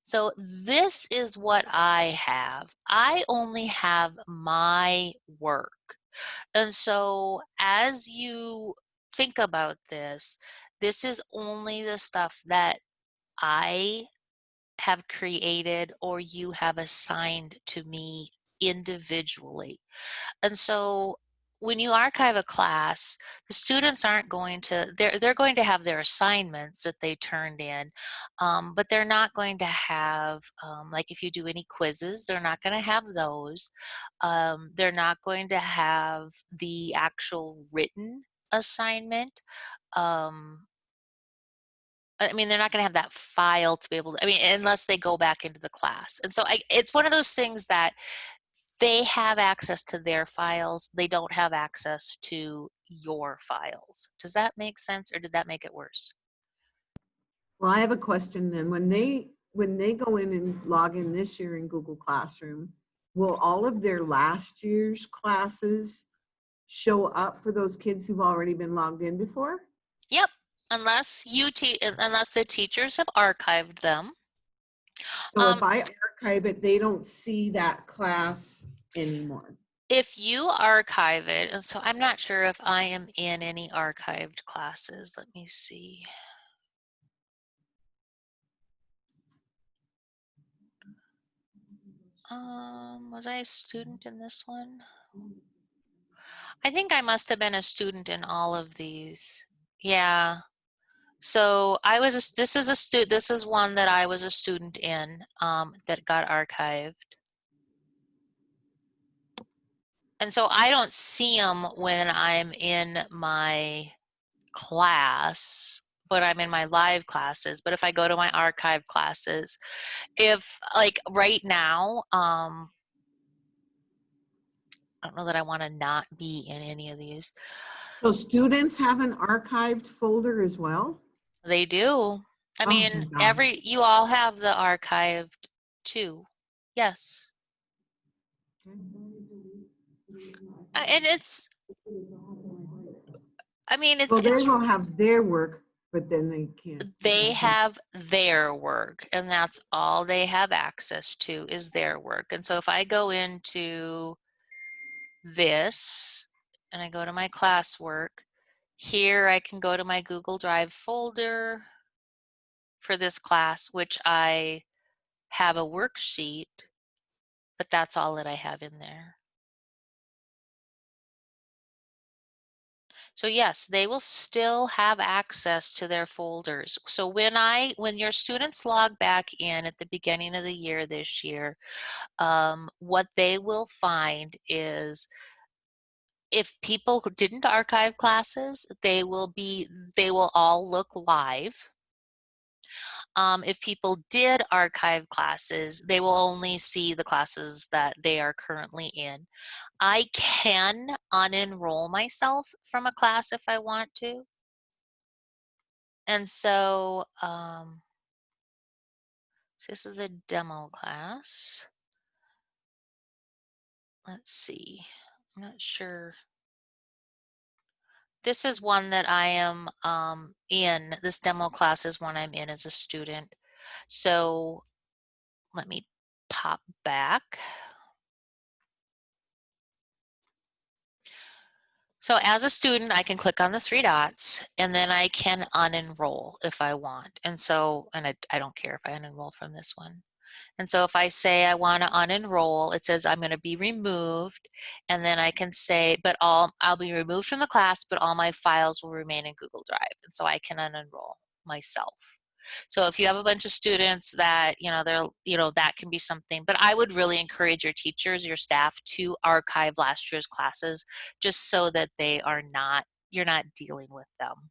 So this is what I have. I only have my work. And so as you think about this, this is only the stuff that I have created or you have assigned to me individually. And so when you archive a class, the students aren't going to, they're going to have their assignments that they turned in, but they're not going to have, like if you do any quizzes, they're not going to have those. They're not going to have the actual written assignment. I mean, they're not going to have that file to be able to, I mean, unless they go back into the class. And so it's one of those things that they have access to their files. They don't have access to your files. Does that make sense, or did that make it worse? Well, I have a question then. When they go in and log in this year in Google Classroom, will all of their last year's classes show up for those kids who've already been logged in before? Yep, unless unless the teachers have archived them. So if I archive it, they don't see that class anymore. If you archive it, and so I'm not sure if I am in any archived classes. Let me see. Was I a student in this one? I think I must have been a student in all of these. Yeah. So this is one that I was a student in, that got archived. And so I don't see them when I'm in my class, but I'm in my live classes. But if I go to my archive classes, if like right now, I don't know that I want to not be in any of these. So students have an archived folder as well? They do. I Oh my mean, God. you all have the archived too. Yes. And I mean, Well, they it's will have their work, but then they can't. they have their work, and that's all they have access to is their work. And so if I go into this and I go to my classwork, here I can go to my Google Drive folder for this class, which I have a worksheet, but that's all that I have in there. So yes, they will still have access to their folders. So when your students log back in at the beginning of the year this year, what they will find is if people didn't archive classes, they will all look live. If people did archive classes, they will only see the classes that they are currently in. I can unenroll myself from a class if I want to. And so, this is a demo class. Let's see, I'm not sure. This is one that I am in. This demo class is one I'm in as a student. So let me pop back. So as a student, I can click on the three dots and then I can unenroll if I want. And so, I don't care if I unenroll from this one. And so if I say I want to unenroll, it says I'm going to be removed, and then I can say, but I'll be removed from the class, but all my files will remain in Google Drive. And so I can unenroll myself. So if you have a bunch of students that, that can be something, but I would really encourage your teachers, your staff to archive last year's classes just so that you're not dealing with them.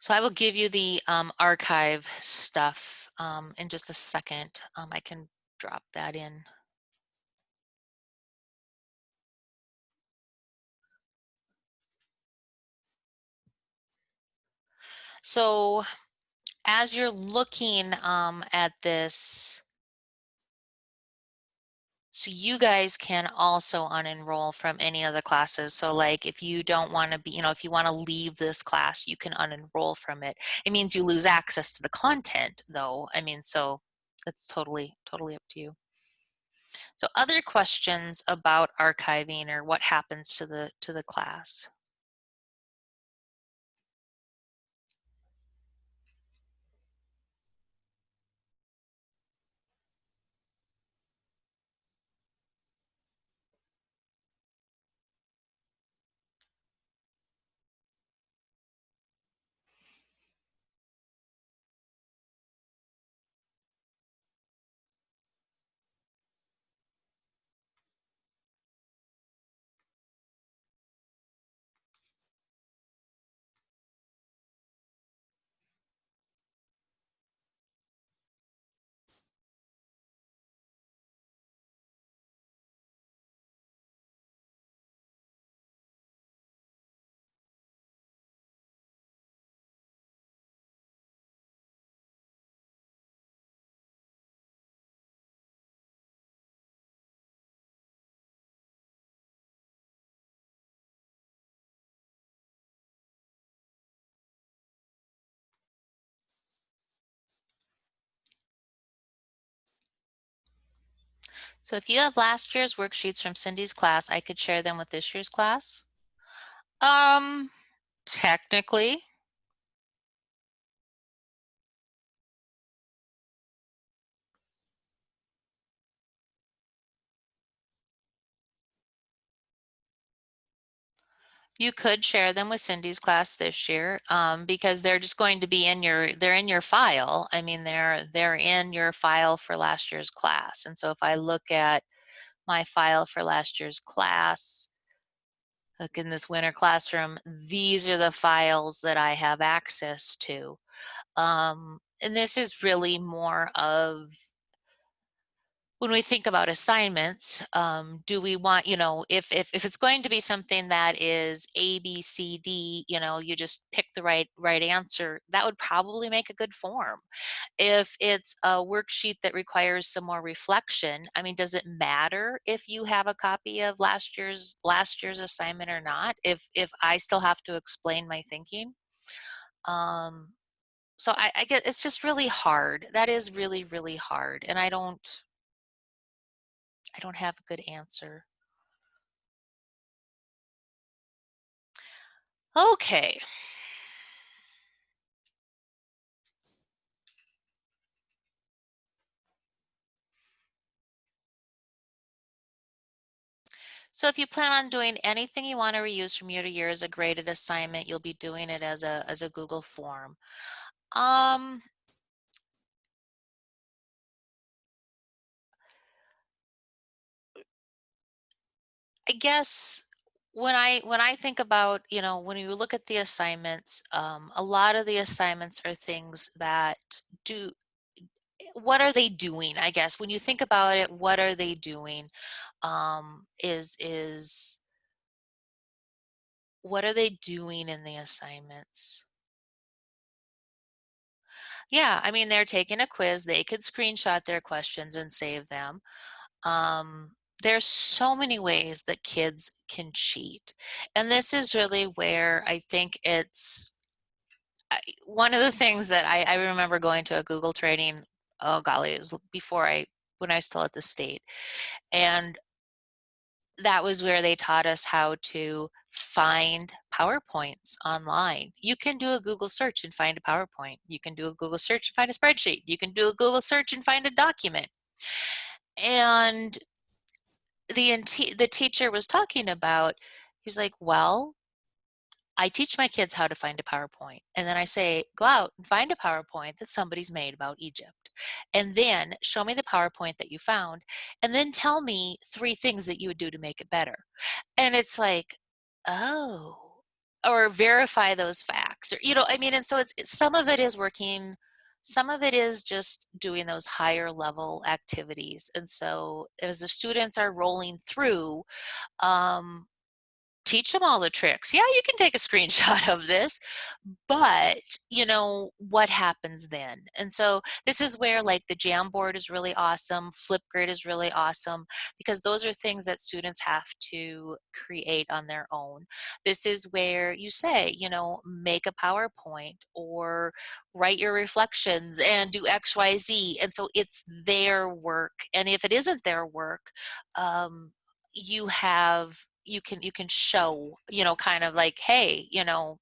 So I will give you the archive stuff in just a second. I can drop that in. So as you're looking at this, so you guys can also unenroll from any of the classes. So like if you don't want to be, if you want to leave this class, you can unenroll from it. It means you lose access to the content though. I mean, so it's totally up to you. So other questions about archiving or what happens to the class? So if you have last year's worksheets from Cindy's class, I could share them with this year's class. Technically. You could share them with Cindy's class this year because they're just going to be they're in your file. I mean, they're in your file for last year's class. And so if I look at my file for last year's class, look in this winter classroom, these are the files that I have access to. And this is really more of when we think about assignments, do we want, if it's going to be something that is A, B, C, D, you just pick the right answer, that would probably make a good form. If it's a worksheet that requires some more reflection, I mean, does it matter if you have a copy of last year's assignment or not? If I still have to explain my thinking? So I get it's just really hard. That is really, really hard. And I don't have a good answer. Okay. So if you plan on doing anything you want to reuse from year to year as a graded assignment, you'll be doing it as a Google form. I guess when I think about, when you look at the assignments, a lot of the assignments are things that do, what are they doing? I guess when you think about it, what are they doing? Is what are they doing in the assignments? Yeah, I mean, they're taking a quiz. They could screenshot their questions and save them. There's so many ways that kids can cheat. And this is really where I think one of the things that I remember going to a Google training, oh golly, it was when I was still at the state. And that was where they taught us how to find PowerPoints online. You can do a Google search and find a PowerPoint. You can do a Google search and find a spreadsheet. You can do a Google search and find a document. And the teacher was talking about, he's like, well, I teach my kids how to find a PowerPoint. And then I say, go out and find a PowerPoint that somebody's made about Egypt. And then show me the PowerPoint that you found. And then tell me 3 things that you would do to make it better. And it's like, oh, or verify those facts. tracks, or, you know, I mean, and so it's some of it is working, some of it is just doing those higher level activities. And so as the students are rolling through, um, teach them all the tricks. Yeah, you can take a screenshot of this, but you know, what happens then? And so this is where like the Jamboard is really awesome, Flipgrid is really awesome, because those are things that students have to create on their own. This is where you say, you know, make a PowerPoint or write your reflections and do XYZ. And so it's their work. And if it isn't their work, you have, you can show, you know, kind of like, hey, you know,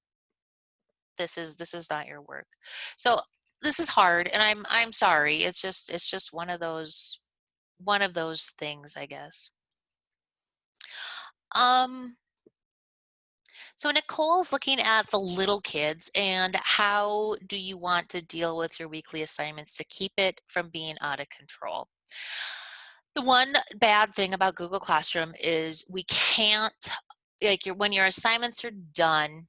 this is not your work. So this is hard, and I'm sorry. It's just one of those things, I guess. So Nicole's looking at the little kids, and how do you want to deal with your weekly assignments to keep it from being out of control? The one bad thing about Google Classroom is we can't, like, when your assignments are done,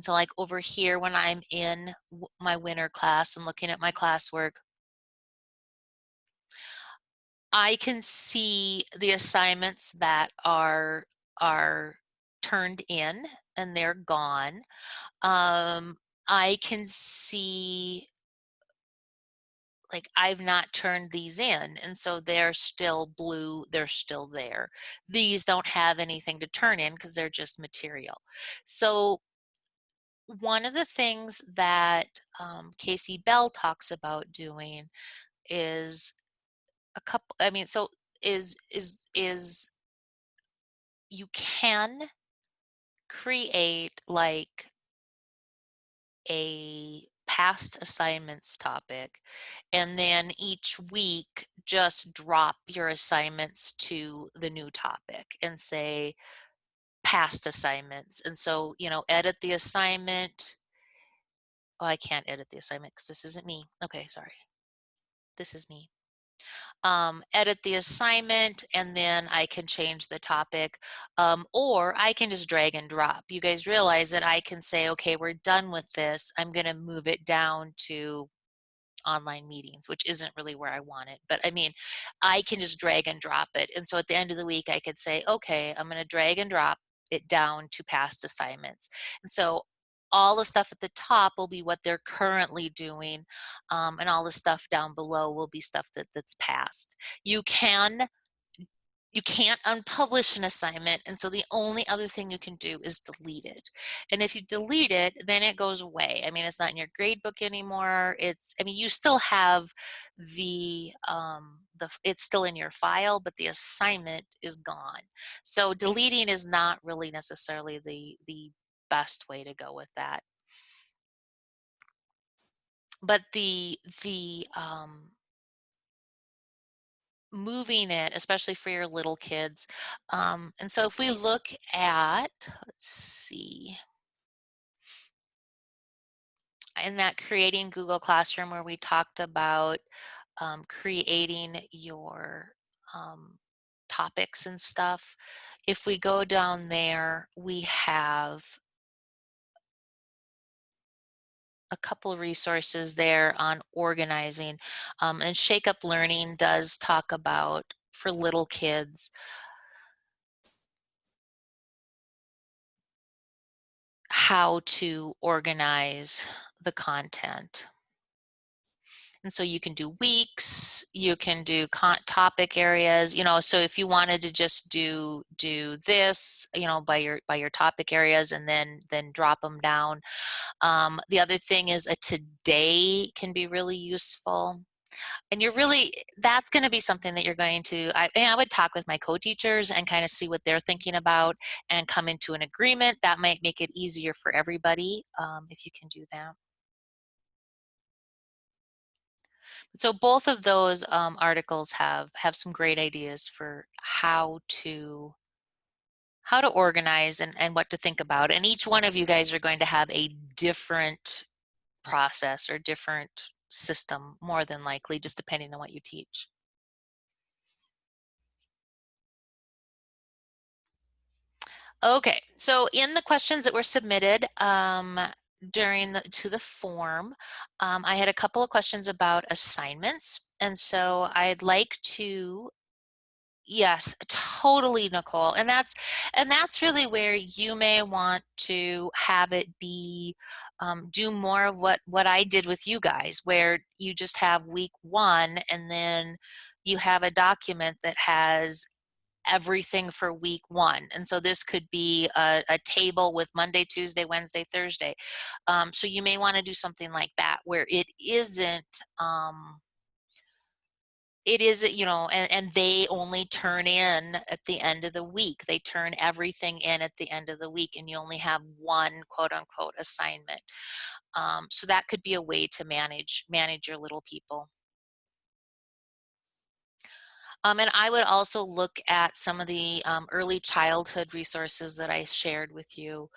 so like over here when I'm in my winter class and looking at my classwork, I can see the assignments that are turned in and they're gone. I can see, like, I've not turned these in, and so they're still blue, they're still there. These don't have anything to turn in because they're just material. So one of the things that Casey Bell talks about doing is a couple, I mean, so is you can create like a past assignments topic, and then each week just drop your assignments to the new topic and say past assignments. And so, you know, edit the assignment. Oh, I can't edit the assignment because this isn't me. Okay, sorry. This is me. Edit the assignment, and then I can change the topic, or I can just drag and drop. You guys realize that I can say, okay, we're done with this. I'm going to move it down to online meetings, which isn't really where I want it. But I mean, I can just drag and drop it. And so at the end of the week, I could say, okay, I'm going to drag and drop it down to past assignments. And so all the stuff at the top will be what they're currently doing, and all the stuff down below will be stuff that's past. You can't unpublish an assignment, and so the only other thing you can do is delete it. And if you delete it, then it goes away. I mean, it's not in your grade book anymore. I mean, you still have it's still in your file, but the assignment is gone. So deleting is not really necessarily the best way to go with that. But the moving it, especially for your little kids. And so if we look at, let's see, in that creating Google Classroom where we talked about creating your topics and stuff, if we go down there, we have a couple of resources there on organizing. And Shake Up Learning does talk about, for little kids, how to organize the content. And so you can do weeks, you can do topic areas, you know, so if you wanted to just do this, you know, by your topic areas, and then drop them down. The other thing is a today can be really useful. And that's going to be something that you're going to, I would talk with my co-teachers and kind of see what they're thinking about and come into an agreement. That might make it easier for everybody, if you can do that. So both of those articles have some great ideas for how to organize and what to think about. And each one of you guys are going to have a different process or different system, more than likely, just depending on what you teach. Okay, so in the questions that were submitted to the form, I had a couple of questions about assignments, and so I'd like to. Yes, totally, Nicole. And that's really where you may want to have it be do more of what I did with you guys, where you just have week one and then you have a document that has everything for week one. And so this could be a table with Monday, Tuesday, Wednesday, Thursday. So you may want to do something like that where it is, and they only turn in at the end of the week. They turn everything in at the end of the week, and you only have one quote unquote assignment. So that could be a way to manage your little people. And I would also look at some of the early childhood resources that I shared with you,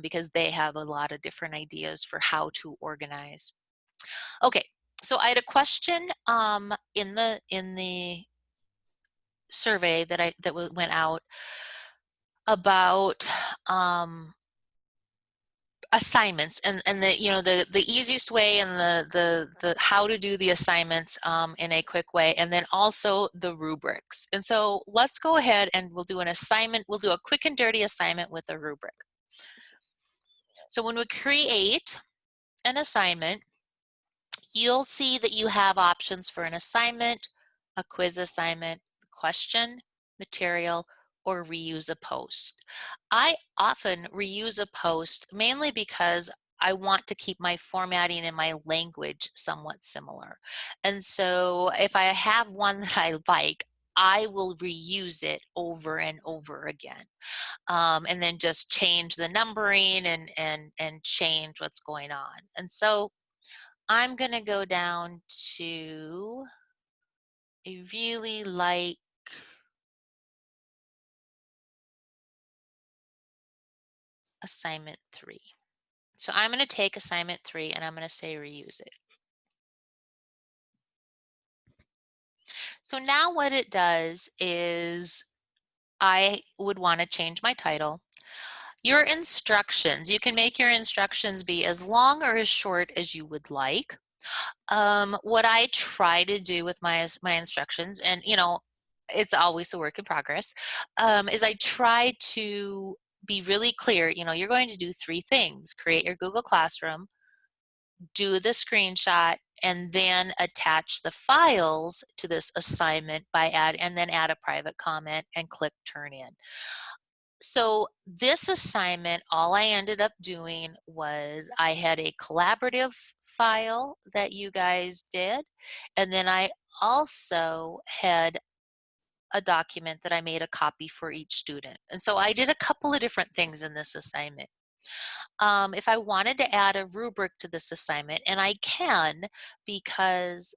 because they have a lot of different ideas for how to organize. Okay, so I had a question in the survey that went out about assignments, and the easiest way, and the how to do the assignments in a quick way, and then also the rubrics. And so let's go ahead and we'll do an assignment. We'll do a quick and dirty assignment with a rubric. So when we create an assignment, you'll see that you have options for an assignment, a quiz assignment, question, material, or reuse a post. I often reuse a post mainly because I want to keep my formatting and my language somewhat similar. And so if I have one that I like, I will reuse it over and over again, and then just change the numbering and change what's going on. And so I'm going to go down to a really light assignment 3. So I'm going to take assignment 3 and I'm going to say reuse it. So now what it does is I would want to change my title. Your instructions, you can make your instructions be as long or as short as you would like. What I try to do with my instructions, and it's always a work in progress, is I try to be really clear. You're going to do 3 things: create your Google Classroom, do the screenshot, and then attach the files to this assignment and then add a private comment and click turn in. So this assignment, all I ended up doing was I had a collaborative file that you guys did, and then I also had a document that I made a copy for each student. And so I did a couple of different things in this assignment. If I wanted to add a rubric to this assignment, and I can, because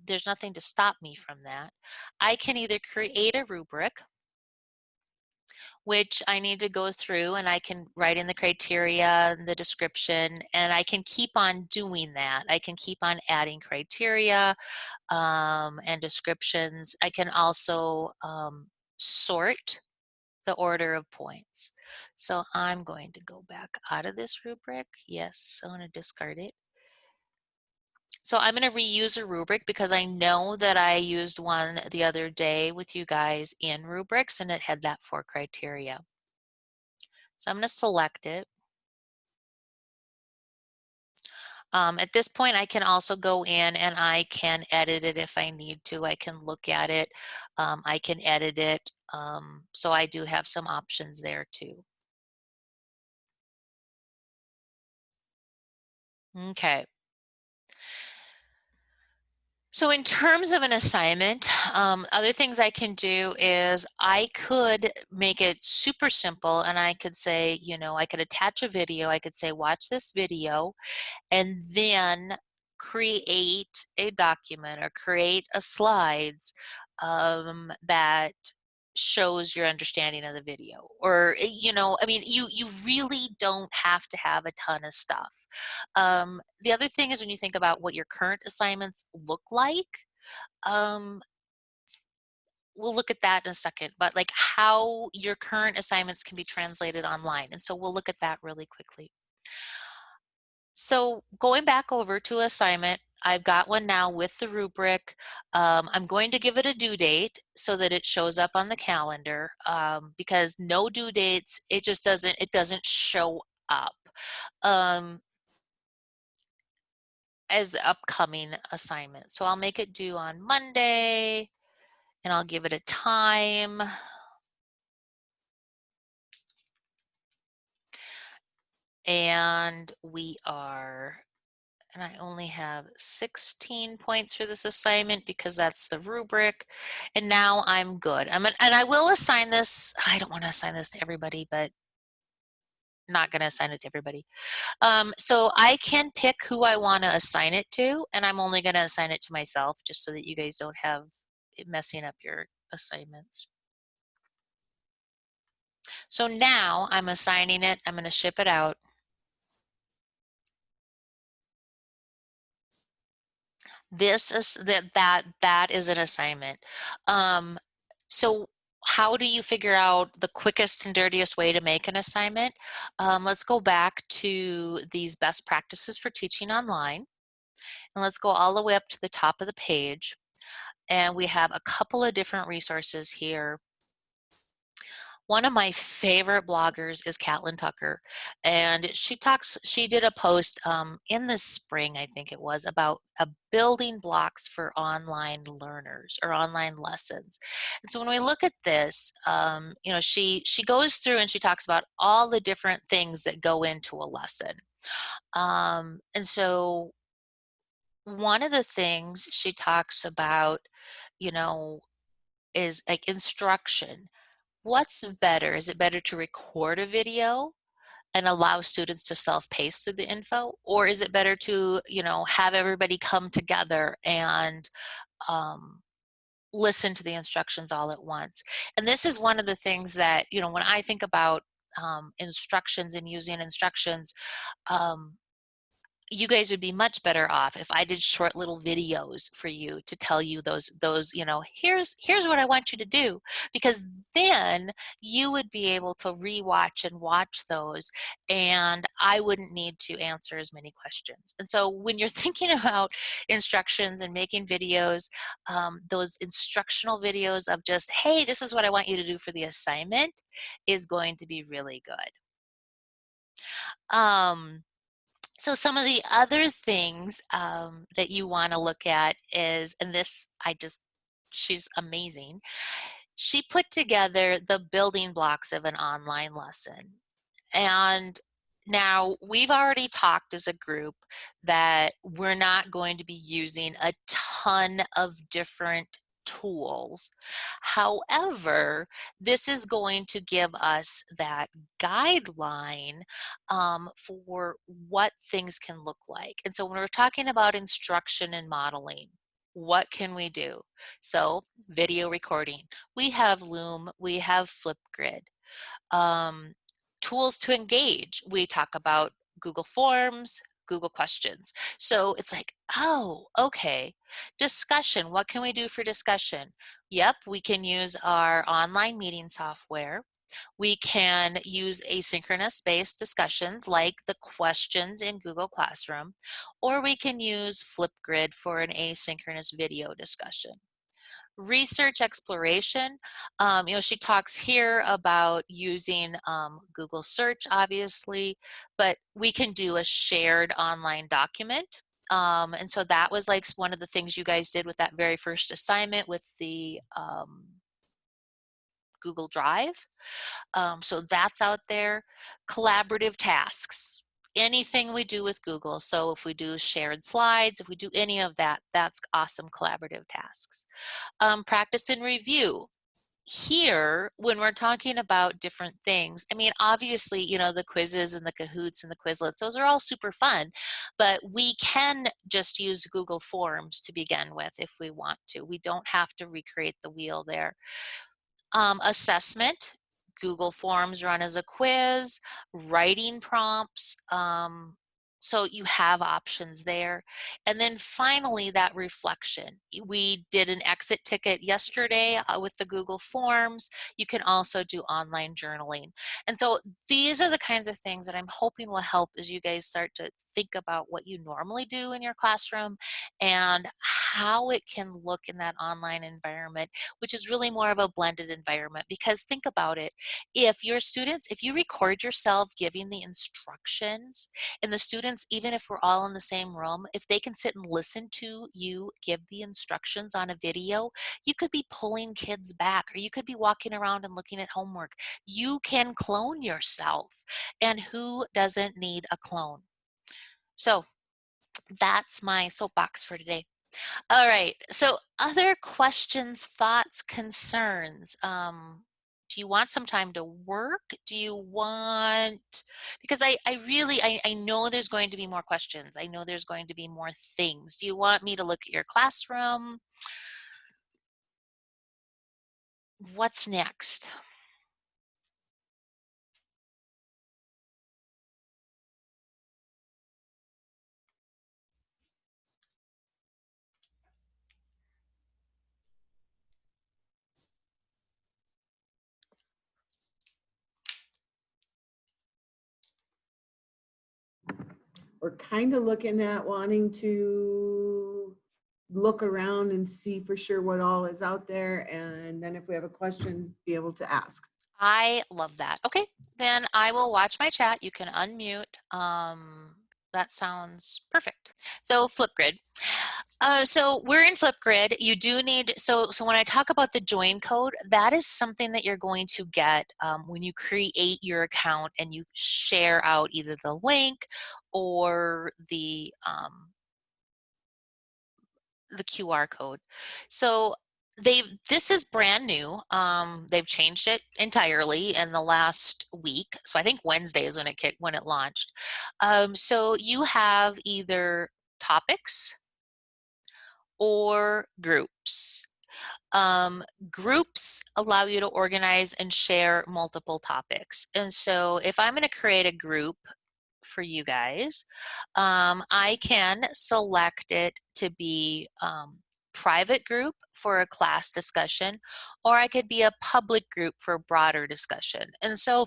there's nothing to stop me from that, I can either create a rubric, which I need to go through and I can write in the criteria and the description, and I can keep on doing that. I can keep on adding criteria and descriptions. I can also sort the order of points. So I'm going to go back out of this rubric. Yes, I want to discard it. So I'm going to reuse a rubric because I know that I used one the other day with you guys in rubrics and it had that 4 criteria. So I'm going to select it. At this point, I can also go in and I can edit it if I need to. I can look at it. I can edit it. So I do have some options there too. Okay. So in terms of an assignment, other things I can do is I could make it super simple and I could say, I could attach a video. I could say, watch this video, and then create a document or create a slides that shows your understanding of the video. Or I mean, you really don't have to have a ton of stuff. The other thing is, when you think about what your current assignments look like, um, we'll look at that in a second, but like how your current assignments can be translated online. And so we'll look at that really quickly. So going back over to assignment, I've got one now with the rubric. I'm going to give it a due date so that it shows up on the calendar, because no due dates, it just doesn't show up as upcoming assignment. So I'll make it due on Monday and I'll give it a time. And I only have 16 points for this assignment because that's the rubric. And now I'm good. And I will assign this. I don't want to assign this to everybody, but not going to assign it to everybody. So I can pick who I want to assign it to, and I'm only going to assign it to myself just so that you guys don't have it messing up your assignments. So now I'm assigning it. I'm going to ship it out. This is that is an assignment. So how do you figure out the quickest and dirtiest way to make an assignment? Let's go back to these best practices for teaching online. And let's go all the way up to the top of the page. And we have a couple of different resources here. One of my favorite bloggers is Catlin Tucker, and she did a post in the spring, I think it was, about building blocks for online learners or online lessons. And so when we look at this, you know, she goes through and she talks about all the different things that go into a lesson. And so one of the things she talks about, you know, is like instruction. What's better? Is it better to record a video and allow students to self-pace through the info? Or is it better to, you know, have everybody come together and listen to the instructions all at once? And this is one of the things that, you know, when I think about instructions and using instructions, you guys would be much better off if I did short little videos for you to tell you those, you know, here's what I want you to do, because then you would be able to rewatch and watch those, and I wouldn't need to answer as many questions. And so when you're thinking about instructions and making videos, those instructional videos of just, hey, this is what I want you to do for the assignment is going to be really good. So some of the other things that you want to look at is, and this, she's amazing. She put together the building blocks of an online lesson. And now we've already talked as a group that we're not going to be using a ton of different tools. However, this is going to give us that guideline for what things can look like. And so when we're talking about instruction and modeling, what can we do? So video recording. We have Loom, we have Flipgrid. Tools to engage. We talk about Google Forms, Google Questions. So it's like, oh, okay. Discussion, what can we do for discussion? Yep, we can use our online meeting software. We can use asynchronous-based discussions like the questions in Google Classroom, or we can use Flipgrid for an asynchronous video discussion. Research exploration, you know, she talks here about using Google search, obviously, but we can do a shared online document. And so that was like one of the things you guys did with that very first assignment with the Google Drive. So that's out there. Collaborative tasks. Anything we do with Google. So if we do shared slides, if we do any of that, that's awesome collaborative tasks. Practice and review. Here, when we're talking about different things, I mean, obviously, you know, the quizzes and the Kahoots and the Quizlets, those are all super fun, but we can just use Google Forms to begin with if we want to. We don't have to recreate the wheel there. Assessment, Google Forms run as a quiz, writing prompts, So you have options there. And then finally, that reflection. We did an exit ticket yesterday with the Google Forms. You can also do online journaling. And so these are the kinds of things that I'm hoping will help as you guys start to think about what you normally do in your classroom and how it can look in that online environment, which is really more of a blended environment. Because think about it, if your students, if you record yourself giving the instructions, and the students, even if we're all in the same room, if they can sit and listen to you give the instructions on a video, you could be pulling kids back, or you could be walking around and looking at homework. You can clone yourself, and who doesn't need a clone? So that's my soapbox for today. All right, so other questions, thoughts, concerns? Do you want some time to work? Do you want, because I know there's going to be more questions. I know there's going to be more things. Do you want me to look at your classroom? What's next? We're kind of looking at wanting to look around and see for sure what all is out there. And then if we have a question, be able to ask. I love that. Okay, then I will watch my chat. You can unmute. That sounds perfect. So Flipgrid. So we're in Flipgrid. You do need, so when I talk about the join code, that is something that you're going to get when you create your account and you share out either the link or the QR code. So this is brand new. They've changed it entirely in the last week. So I think Wednesday is when it launched. So you have either topics or groups. Groups allow you to organize and share multiple topics. And so if I'm going to create a group for you guys, I can select it to be private group for a class discussion, or I could be a public group for broader discussion. And so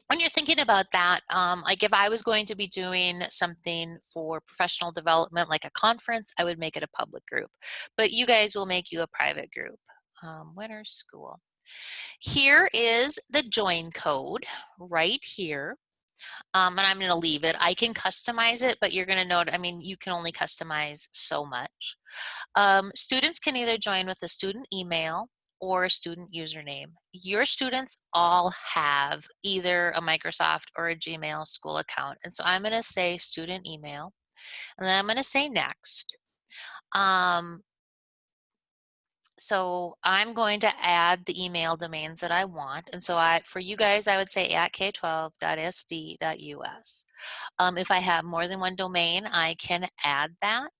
when you're thinking about that, like if I was going to be doing something for professional development, like a conference, I would make it a public group. But you guys will make you a private group. Winter school. Here is the join code right here. And I'm going to leave it. I can customize it, but you're going to note, I mean, you can only customize so much. Students can either join with a student email or a student username. Your students all have either a Microsoft or a Gmail school account. And so I'm going to say student email, and then I'm going to say next. So I'm going to add the email domains that I want. And so for you guys, I would say at k12.sd.us. If I have more than one domain, I can add that.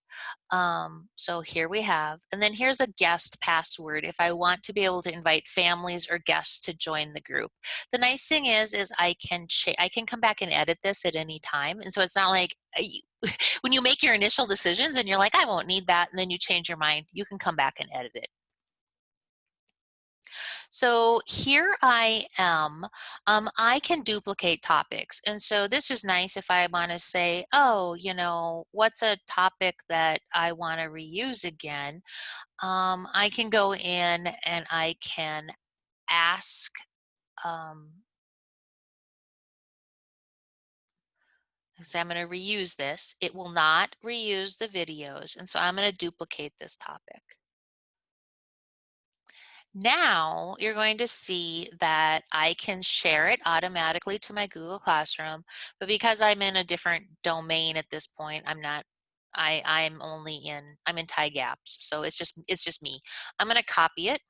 So here we have, and then here's a guest password if I want to be able to invite families or guests to join the group. The nice thing is I can come back and edit this at any time. And so it's not like when you make your initial decisions and you're like, I won't need that, and then you change your mind, you can come back and edit it. So here I am. I can duplicate topics. And so this is nice if I want to say, oh, you know, what's a topic that I want to reuse again? I can go in and I can ask, so I'm going to reuse this. It will not reuse the videos. And so I'm going to duplicate this topic. Now you're going to see that I can share it automatically to my Google Classroom, but because I'm in a different domain at this point, I'm in Thai Gaps, so it's just me. I'm going to copy it,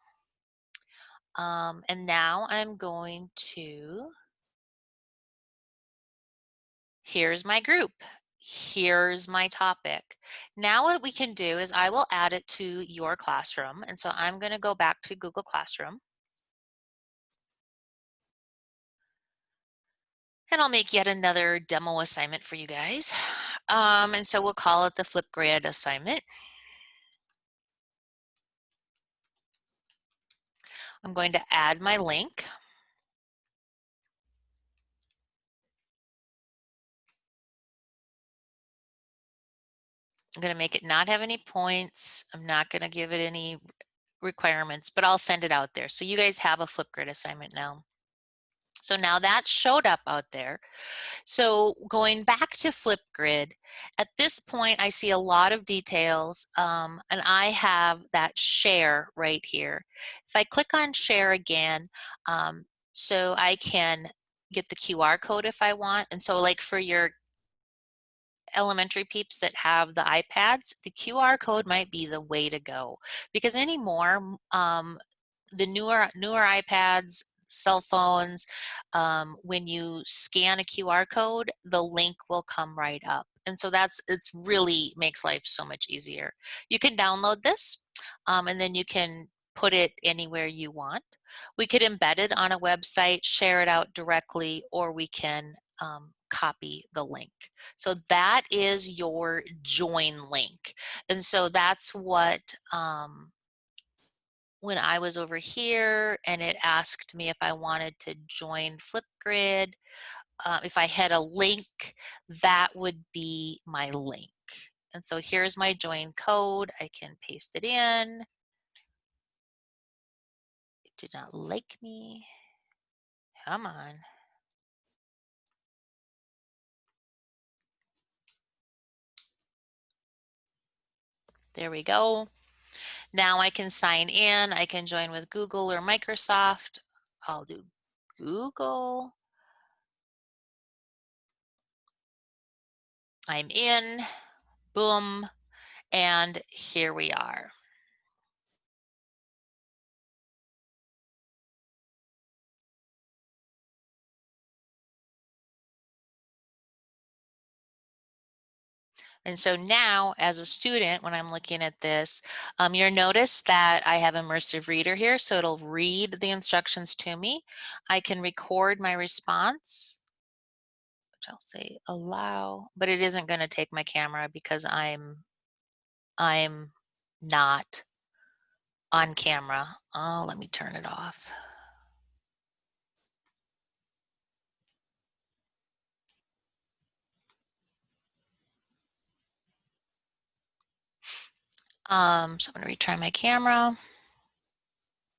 and now I'm going to, here's my group. Here's my topic. Now what we can do is I will add it to your classroom. And so I'm going to go back to Google Classroom. And I'll make yet another demo assignment for you guys. And so we'll call it the Flipgrid assignment. I'm going to add my link. I'm going to make it not have any points. I'm not going to give it any requirements, but I'll send it out there. So you guys have a Flipgrid assignment now. So now that showed up out there. So going back to Flipgrid, at this point I see a lot of details, and I have that share right here. If I click on share again, so I can get the QR code if I want. And so like for your elementary peeps that have the iPads, the QR code might be the way to go, because anymore, the newer iPads, cell phones, when you scan a QR code, the link will come right up. And so it's really makes life so much easier. You can download this, and then you can put it anywhere you want. We could embed it on a website, share it out directly, or we can copy the link. So that is your join link. And so that's what, when I was over here and it asked me if I wanted to join Flipgrid, if I had a link, that would be my link. And so here's my join code. I can paste it in. It did not like me. Come on. There we go. Now I can sign in. I can join with Google or Microsoft. I'll do Google. I'm in. Boom. And here we are. And so now as a student, when I'm looking at this, you'll notice that I have immersive reader here, so it'll read the instructions to me. I can record my response, which I'll say allow, but it isn't going to take my camera because I'm not on camera. Oh, let me turn it off. So I'm going to retry my camera.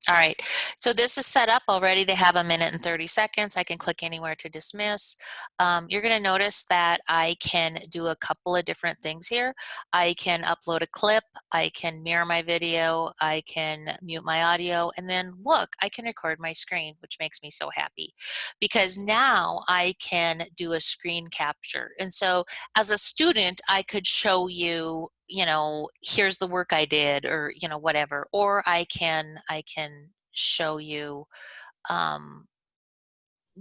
All right, so this is set up already to have 1 minute and 30 seconds. I can click anywhere to dismiss. You're going to notice that I can do a couple of different things here. I can upload a clip, I can mirror my video, I can mute my audio, and then look, I can record my screen, which makes me so happy because now I can do a screen capture. And so as a student, I could show you, you know, here's the work I did, or, you know, whatever, or I can show you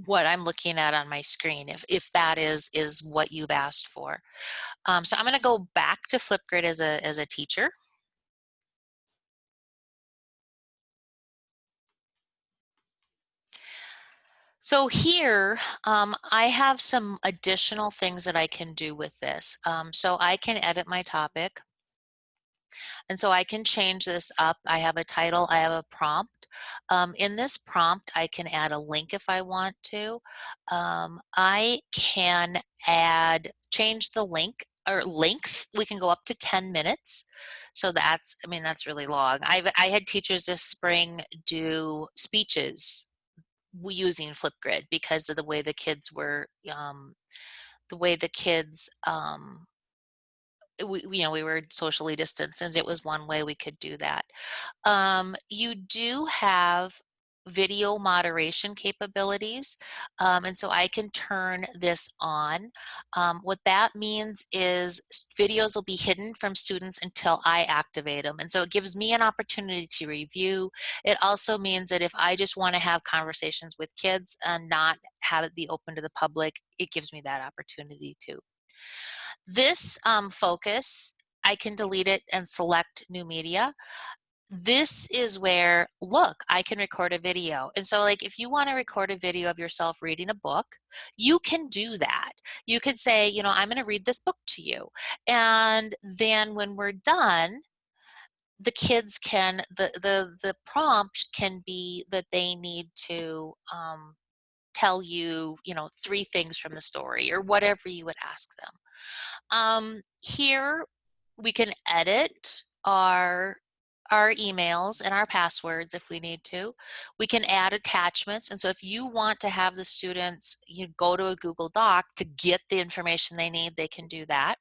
what I'm looking at on my screen if that is what you've asked for. So I'm going to go back to Flipgrid as a teacher. So here, I have some additional things that I can do with this. So I can edit my topic. And so I can change this up. I have a title, I have a prompt. In this prompt, I can add a link if I want to. I can change the link or length. We can go up to 10 minutes. So that's, I mean, that's really long. I had teachers this spring do speeches using Flipgrid because of the way the kids were, we were socially distanced, and it was one way we could do that. You do have video moderation capabilities, and so I can turn this on. What that means is videos will be hidden from students until I activate them, and so it gives me an opportunity to review. It also means that if I just want to have conversations with kids and not have it be open to the public, it gives me that opportunity too. This focus, I can delete it and select new media. this is where, look, I can record a video. And so like if you want to record a video of yourself reading a book, you can do that. You could say, you know, I'm going to read this book to you. And then when we're done, the kids can, the prompt can be that they need to tell you, you know, 3 things from the story or whatever you would ask them. Here we can edit our emails and our passwords if we need to. We can add attachments. And so if you want to have the students, you go to a Google Doc to get the information they need, they can do that.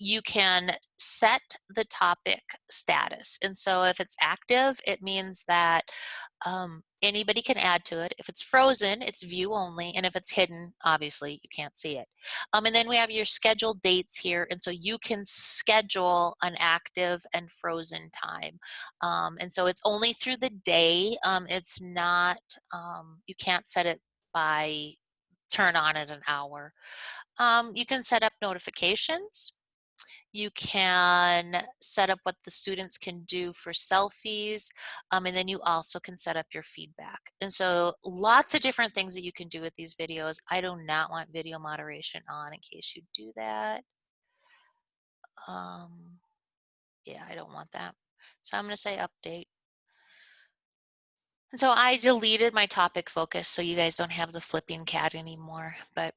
You can set the topic status. And so if it's active, it means that anybody can add to it. If it's frozen, it's view only. And if it's hidden, obviously you can't see it. And then we have your scheduled dates here. And so you can schedule an active and frozen time. And so it's only through the day. It's not, you can't set it by turn on at an hour. You can set up notifications. You can set up what the students can do for selfies, and then you also can set up your feedback. And so lots of different things that you can do with these videos. I do not want video moderation on in case you do that. Yeah, I don't want that. So I'm going to say update. And so I deleted my topic focus so you guys don't have the flipping cat anymore, but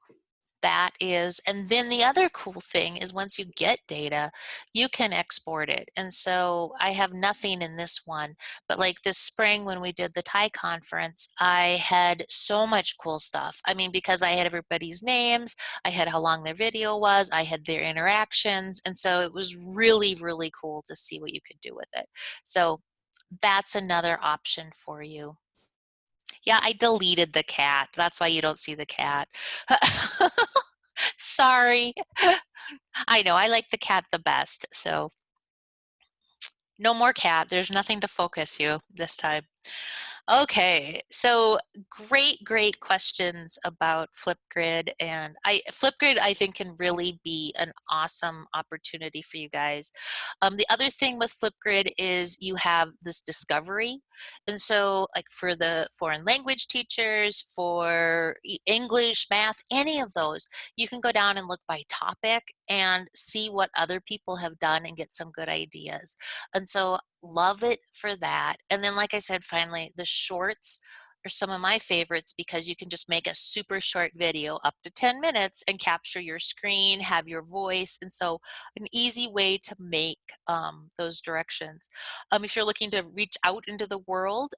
that is, and then the other cool thing is once you get data, you can export it. And so I have nothing in this one, but like this spring when we did the Thai conference, I had so much cool stuff. I mean, because I had everybody's names, I had how long their video was, I had their interactions. And so it was really, really cool to see what you could do with it. So that's another option for you. Yeah, I deleted the cat. That's why you don't see the cat. Sorry. I know, I like the cat the best, so no more cat. There's nothing to focus you this time. Okay, so great questions about Flipgrid, and Flipgrid I think can really be an awesome opportunity for you guys. The other thing with Flipgrid is you have this discovery, and so like for the foreign language teachers, for English, math, any of those, you can go down and look by topic and see what other people have done and get some good ideas. And so love it for that. And then like I said, finally, the shorts are some of my favorites because you can just make a super short video up to 10 minutes and capture your screen, have your voice. And so an easy way to make those directions. If you're looking to reach out into the world,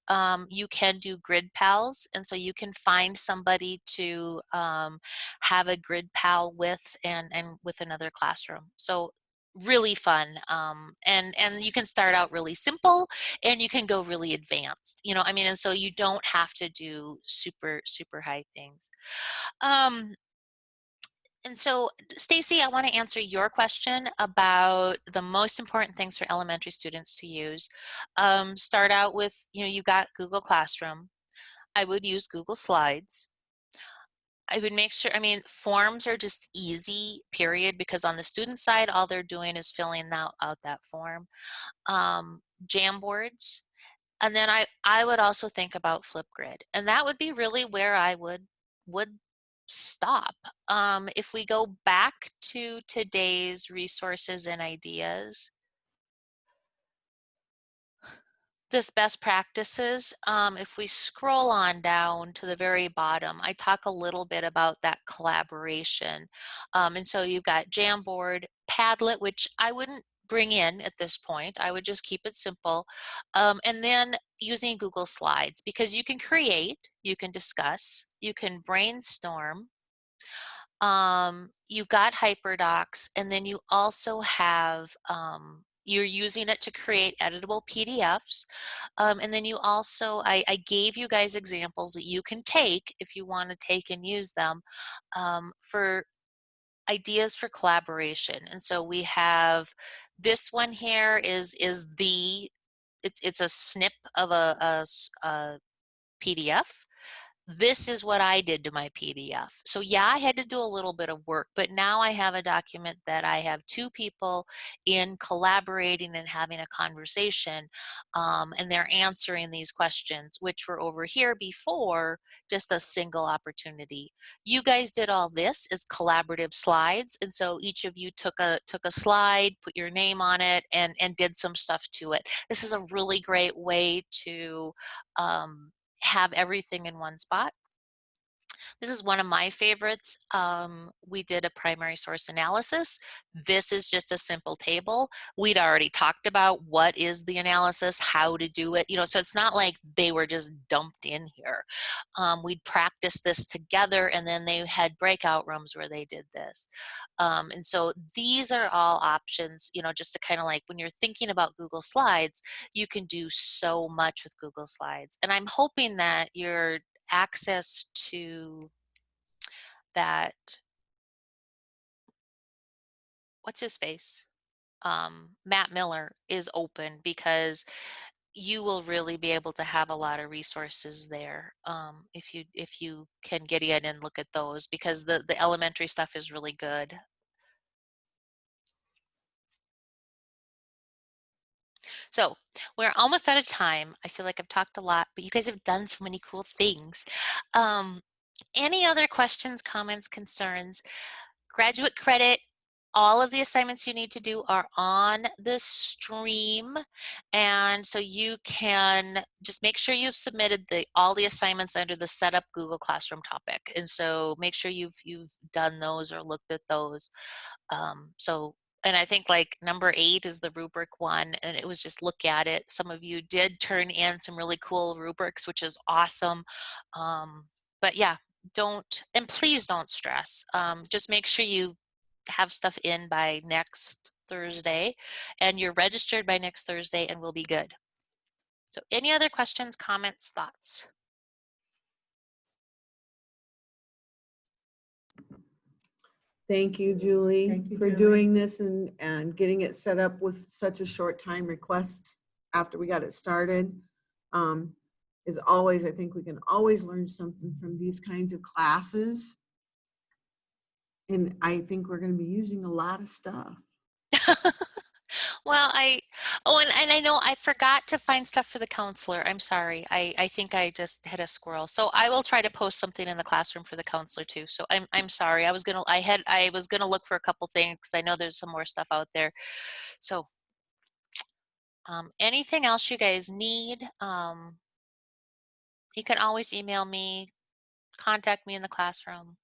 you can do grid pals. And so you can find somebody to have a grid pal with and with another classroom. So really fun, and you can start out really simple and you can go really advanced, you know, I mean, and so you don't have to do super high things. And so Stacy, I want to answer your question about the most important things for elementary students to use. Start out with, you know, you got Google Classroom. I would use Google Slides. I would make sure, I mean, forms are just easy, period, because on the student side, all they're doing is filling out that form. Jamboards. And then I would also think about Flipgrid. And that would be really where I would stop. If we go back to today's resources and ideas, this best practices, if we scroll on down to the very bottom, I talk a little bit about that collaboration. And so you've got Jamboard, Padlet, which I wouldn't bring in at this point. I would just keep it simple. And then using Google Slides, because you can create, you can discuss, you can brainstorm. You've got HyperDocs, and then you also have you're using it to create editable PDFs. And then you also, I gave you guys examples that you can take if you want to take and use them for ideas for collaboration. And so we have this one here is it's a snip of a PDF. this is what I did to my PDF. So yeah, I had to do a little bit of work, but now I have a document that I have two people in collaborating and having a conversation, and they're answering these questions, which were over here before just a single opportunity. You guys did all this as collaborative slides, and so each of you took a slide, put your name on it, and did some stuff to it. This is a really great way to have everything in one spot. This is one of my favorites. We did a primary source analysis. This is just a simple table. We'd already talked about what is the analysis, how to do it, so it's not like they were just dumped in here. We'd practice this together, and then they had breakout rooms where they did this. And so these are all options, just to kind of like when you're thinking about Google Slides, you can do so much with Google Slides. And I'm hoping that your access to that, what's his face? Matt Miller is open, because you will really be able to have a lot of resources there, if you can get in and look at those, because the elementary stuff is really good. So we're almost out of time. I feel like I've talked a lot, but you guys have done so many cool things. Any other questions, comments, concerns? Graduate credit, all of the assignments you need to do are on the stream, and so you can just make sure you've submitted all the assignments under the Setup Google Classroom topic, and so make sure you've done those or looked at those. And I think like number 8 is the rubric one, and it was just look at it. Some of you did turn in some really cool rubrics, which is awesome. But yeah, please don't stress. Just make sure you have stuff in by next Thursday, and you're registered by next Thursday, and we'll be good. So any other questions, comments, thoughts? Thank you, Julie, for doing this and getting it set up with such a short time request after we got it started. As always, I think we can always learn something from these kinds of classes. And I think we're going to be using a lot of stuff. Well, and I know I forgot to find stuff for the counselor. I'm sorry. I think I just hit a squirrel. So I will try to post something in the classroom for the counselor too. So I'm sorry. I was gonna look for a couple things, because I know there's some more stuff out there. So anything else you guys need, you can always email me, contact me in the classroom.